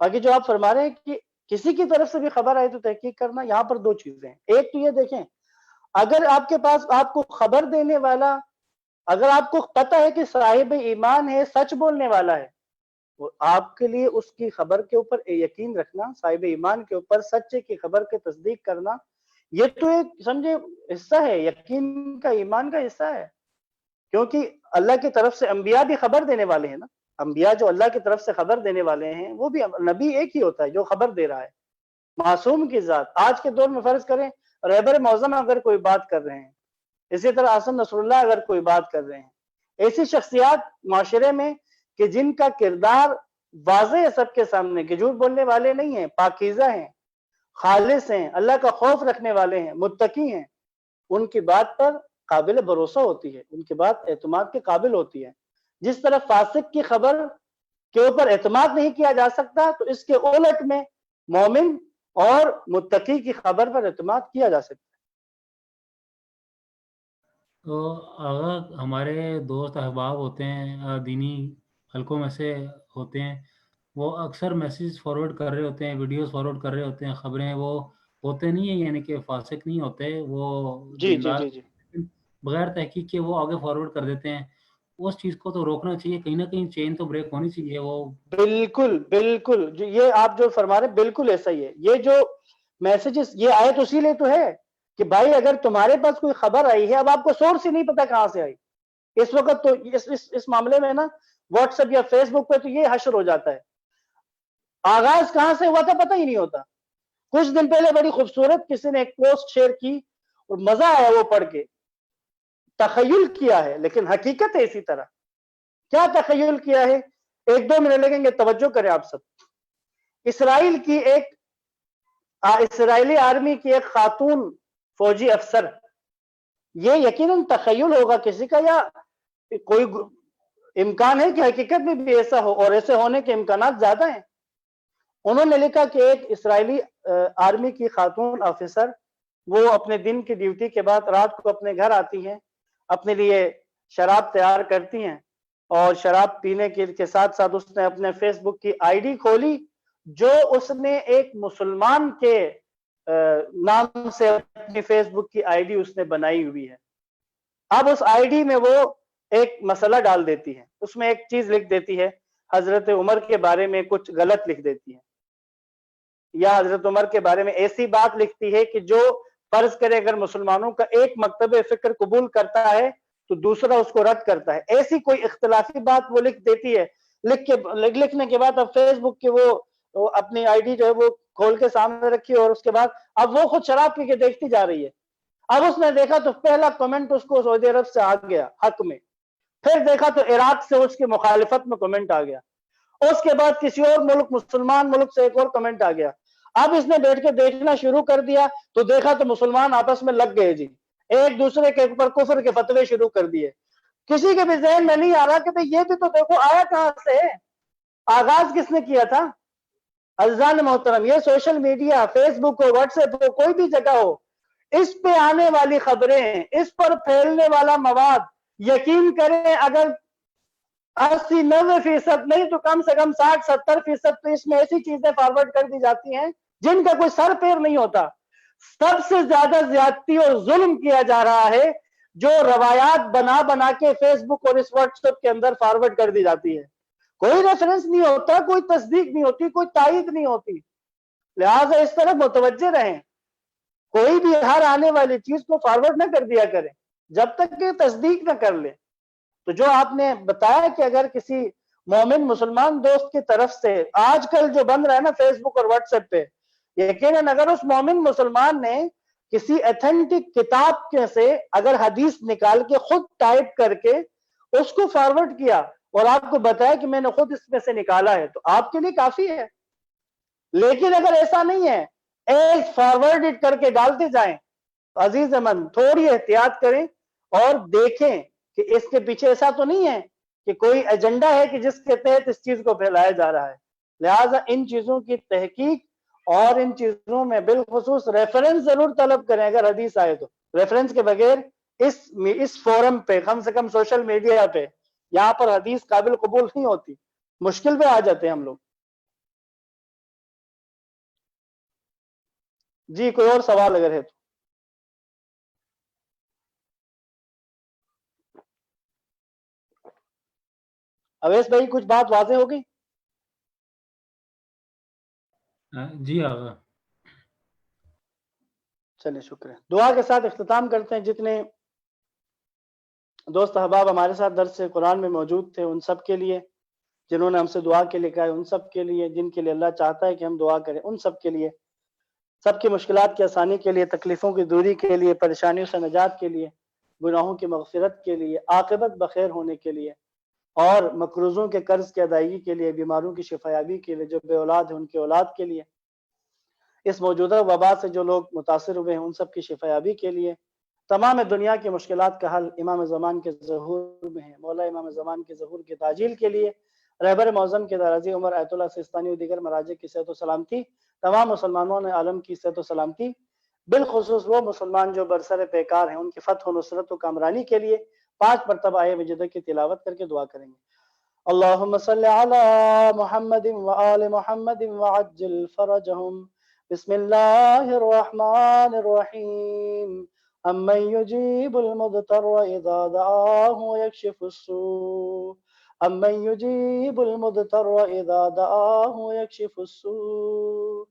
باقی جو آپ فرما رہے ہیں کہ کسی کی طرف سے بھی خبر آئی تو تحقیق کرنا، یہاں پر دو چیزیں ہیں. ایک تو یہ دیکھیں، اگر آپ کے پاس آپ کو خبر دینے والا، اگر آپ کو پتہ ہے کہ صاحب ایمان ہے، سچ بولنے والا ہے، تو آپ کے لیے اس کی خبر کے اوپر یقین رکھنا، صاحب ایمان کے اوپر سچے کی خبر کی تصدیق کرنا، یہ تو ایک سمجھے حصہ ہے، یقین کا، ایمان کا حصہ ہے. کیونکہ اللہ کی طرف سے انبیاء بھی خبر دینے والے ہیں نا. انبیاء جو اللہ کی طرف سے خبر دینے والے ہیں، وہ بھی نبی ایک ہی ہوتا ہے جو خبر دے رہا ہے، معصوم کی ذات. آج کے دور میں فرض کریں رہبر معظم اگر کوئی بات کر رہے ہیں، اسی طرح حسن نصر اللہ اگر کوئی بات کر رہے ہیں، ایسی شخصیات معاشرے میں کہ جن کا کردار واضح ہے سب کے سامنے، کہ جھوٹ بولنے والے نہیں ہیں، پاکیزہ ہیں، خالص ہیں، اللہ کا خوف رکھنے والے ہیں، متقی ہیں، ان کی بات پر قابل بھروسہ ہوتی ہے، ان کی بات اعتماد کے قابل ہوتی ہے. جس طرح فاسق کی خبر کے اوپر اعتماد نہیں کیا جا سکتا، تو اس کے الٹ میں مومن اور متقی کی خبر پر اعتماد کیا جا سکتا ہے. تو اگر ہمارے دوست احباب ہوتے ہیں دینی حلقوں میں سے ہوتے ہیں، وہ اکثر میسیج فارورڈ کر رہے ہوتے ہیں، ویڈیوز فارورڈ کر رہے ہوتے ہیں، خبریں وہ ہوتے نہیں ہیں، یعنی کہ فاسق نہیں ہوتے، وہ جی جی دیندار جی جی بغیر تحقیق کے وہ آگے فارورڈ کر دیتے ہیں. اس چیز کو تو روکنا چاہیے، کہیں نہ کہیں چین تو بریک ہونی چاہیے. وہ بالکل بالکل یہ آپ جو فرما رہے ہیں بالکل ایسا ہی ہے. یہ جو میسیجز یہ آئے تو اسی لیے تو ہے کہ بھائی اگر تمہارے پاس کوئی خبر آئی ہے، اب آپ کو سورس ہی نہیں پتا کہاں سے آئی. اس وقت تو اس معاملے میں نا واٹس ایپ یا فیس بک پہ تو یہ حشر ہو جاتا ہے، آغاز کہاں سے ہوا تھا پتہ ہی نہیں ہوتا. کچھ دن پہلے بڑی خوبصورت کسی نے ایک پوسٹ شیئر کی اور مزہ آیا وہ پڑھ کے. تخیل کیا ہے لیکن حقیقت ہے اسی طرح. کیا تخیل کیا ہے؟ 1-2 منٹ لگیں گے، توجہ کریں آپ سب. اسرائیلی آرمی کی ایک خاتون فوجی افسر، یہ یقیناً تخیل ہوگا کسی کا، یا کوئی امکان ہے کہ حقیقت میں بھی ایسا ہو، اور ایسے ہونے کے امکانات زیادہ ہیں۔ انہوں نے لکھا کہ ایک اسرائیلی آرمی کی خاتون آفیسر، وہ اپنے دن کی ڈیوٹی کے بعد رات کو اپنے گھر آتی ہیں، اپنے لیے شراب تیار کرتی ہیں، اور شراب پینے کے ساتھ ساتھ اس نے اپنے فیس بک کی آئی ڈی کھولی، جو اس نے ایک مسلمان کے نام سے اپنی فیس بک کی آئی ڈی اس نے بنائی ہوئی ہے۔ اب اس آئی ڈی میں وہ ایک مسئلہ ڈال دیتی ہے، اس میں ایک چیز لکھ دیتی ہے، حضرت عمر کے بارے میں کچھ غلط لکھ دیتی ہے، یا حضرت عمر کے بارے میں ایسی بات لکھتی ہے کہ جو فرض کرے اگر مسلمانوں کا ایک مکتب فکر قبول کرتا ہے تو دوسرا اس کو رد کرتا ہے، ایسی کوئی اختلافی بات وہ لکھ دیتی ہے۔ لکھنے کے بعد اب فیس بک کے وہ اپنی آئی ڈی جو ہے وہ کھول کے سامنے رکھی، اور اس کے بعد اب وہ خود شراب پی کے دیکھتی جا رہی ہے۔ اب اس نے دیکھا تو پہلا کمنٹ اس کو سعودی عرب سے آ گیا حق میں، پھر دیکھا تو عراق سے اس کی مخالفت میں کمنٹ آ گیا، اس کے بعد کسی اور ملک مسلمان ملک سے ایک اور کمنٹ آ گیا۔ اب اس نے بیٹھ کے دیکھنا شروع کر دیا تو دیکھا تو مسلمان آپس میں لگ گئے جی، ایک دوسرے کے اوپر کفر کے فتوے شروع کر دیے۔ کسی کے بھی ذہن میں نہیں آ رہا کہ بھئی یہ بھی تو دیکھو آیا کہاں سے ہے، آغاز کس نے کیا تھا۔ عزیزان محترم، یہ سوشل میڈیا، فیس بک ہو، واٹس ایپ ہو، کوئی بھی جگہ ہو، اس پہ آنے والی خبریں، اس پر پھیلنے والا مواد، یقین کریں اگر 80-90% نہیں تو کم سے کم 60-70% تو اس میں ایسی چیزیں فارورڈ کر دی جاتی ہیں جن کا کوئی سر پیر نہیں ہوتا۔ سب سے زیادہ زیادتی اور ظلم کیا جا رہا ہے جو روایات بنا بنا کے فیس بک اور اس واٹس ایپ کے اندر فارورڈ کر دی جاتی ہے، کوئی ریفرنس نہیں ہوتا، کوئی تصدیق نہیں ہوتی، کوئی تائید نہیں ہوتی۔ لہٰذا اس طرح متوجہ رہیں، کوئی بھی ہر آنے والی چیز کو فارورڈ نہ کر دیا کریں جب تک کہ تصدیق نہ کر لیں۔ تو جو آپ نے بتایا کہ اگر کسی مومن مسلمان دوست کی طرف سے آج کل جو بن رہا ہے نا فیس بک اور واٹس ایپ پہ، یقیناً اگر اس مومن مسلمان نے کسی ایتھنٹک کتاب کے سے اگر حدیث نکال کے خود ٹائپ کر کے اس کو فارورڈ کیا اور آپ کو بتایا کہ میں نے خود اس میں سے نکالا ہے تو آپ کے لیے کافی ہے۔ لیکن اگر ایسا نہیں ہے، ایک فارورڈ کر کے ڈالتے جائیں، عزیز من تھوڑی احتیاط کریں اور دیکھیں کہ اس کے پیچھے ایسا تو نہیں ہے کہ کوئی ایجنڈا ہے کہ جس کے تحت اس چیز کو پھیلایا جا رہا ہے۔ لہٰذا ان چیزوں کی تحقیق اور ان چیزوں میں بالخصوص ریفرنس ضرور طلب کریں، اگر حدیث آئے تو ریفرنس کے بغیر اس فورم پہ، کم سے کم سوشل میڈیا پہ، یہاں پر حدیث قابل قبول نہیں ہوتی، مشکل پہ آ جاتے ہیں ہم لوگ۔ جی کوئی اور سوال اگر ہے تو۔ اویس بھائی کچھ بات واضح ہوگی؟ جی آغا چلے شکریہ، دعا کے ساتھ اختتام کرتے ہیں۔ جتنے دوست احباب ہمارے ساتھ درس قرآن میں موجود تھے ان سب کے لیے، جنہوں نے ہم سے دعا کے لیے کہا ہے ان سب کے لیے، جن کے لیے اللہ چاہتا ہے کہ ہم دعا کریں ان سب کے لیے، سب کی مشکلات کی آسانی کے لیے، تکلیفوں کی دوری کے لیے، پریشانیوں سے نجات کے لیے، گناہوں کی مغفرت کے لیے، عاقبت بخیر ہونے کے لیے، اور مقروضوں کے قرض کی ادائیگی کے لیے، بیماروں کی شفایابی کے لیے، جو بے اولاد ہیں ان کی اولاد کے لیے، اس موجودہ وبا سے جو لوگ متاثر ہوئے ہیں ان سب کی شفایابی کے لیے، تمام دنیا کی مشکلات کا حل امام زمان کے ظہور میں ہے، مولا امام زمان کے ظہور کی تعجیل کے لیے رہبر معظم کے درازی عمر آیت اللہ سستانی و دیگر مراجع کی صحت و سلامتی، تمام مسلمانوں نے عالم کی صحت و سلامتی، بالخصوص وہ مسلمان جو برسر پیکار ہیں ان کی فتح و نصرت و کامرانی کے لیے 5 مرتبہ آئے وجدہ کی تلاوت کر کے دعا کریں گے۔ اللہم صلی علی محمد وآل محمد وعجل فرجہم، بسم اللہ الرحمن الرحیم، امن یجیب المضطر اذا دعاہ ویکشف السوء، امن یجیب المضطر اذا دعاہ ویکشف السوء،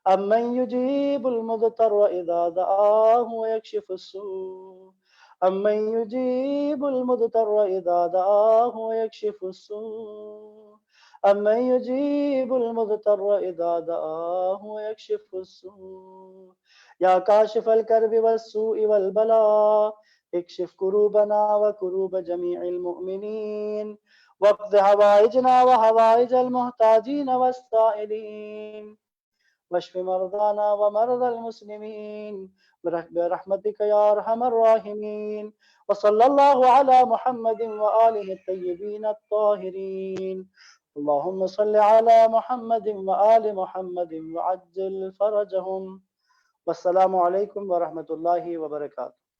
امن یجیب المضطر اذا دعاہ ویکشف السوء، امن یجیب المضطر اذا دعاہ ویکشف السوء، امن یجیب المضطر اذا دعاہ ویکشف السوء، یا کاشف الکرب والسوء والبلاء اکشف کروبنا وکروب جمیع المؤمنین واقض حوائجنا وحوائج المحتاجین والسائلین واشف مرضانا ومرضى المسلمين برحمتك يا أرحم الراحمين. وصلى الله على محمد وآله الطيبين الطاهرين. اللهم صل على محمد وآل محمد وعجل فرجهم. والسلام علیکم ورحمۃ اللہ وبرکاتہ.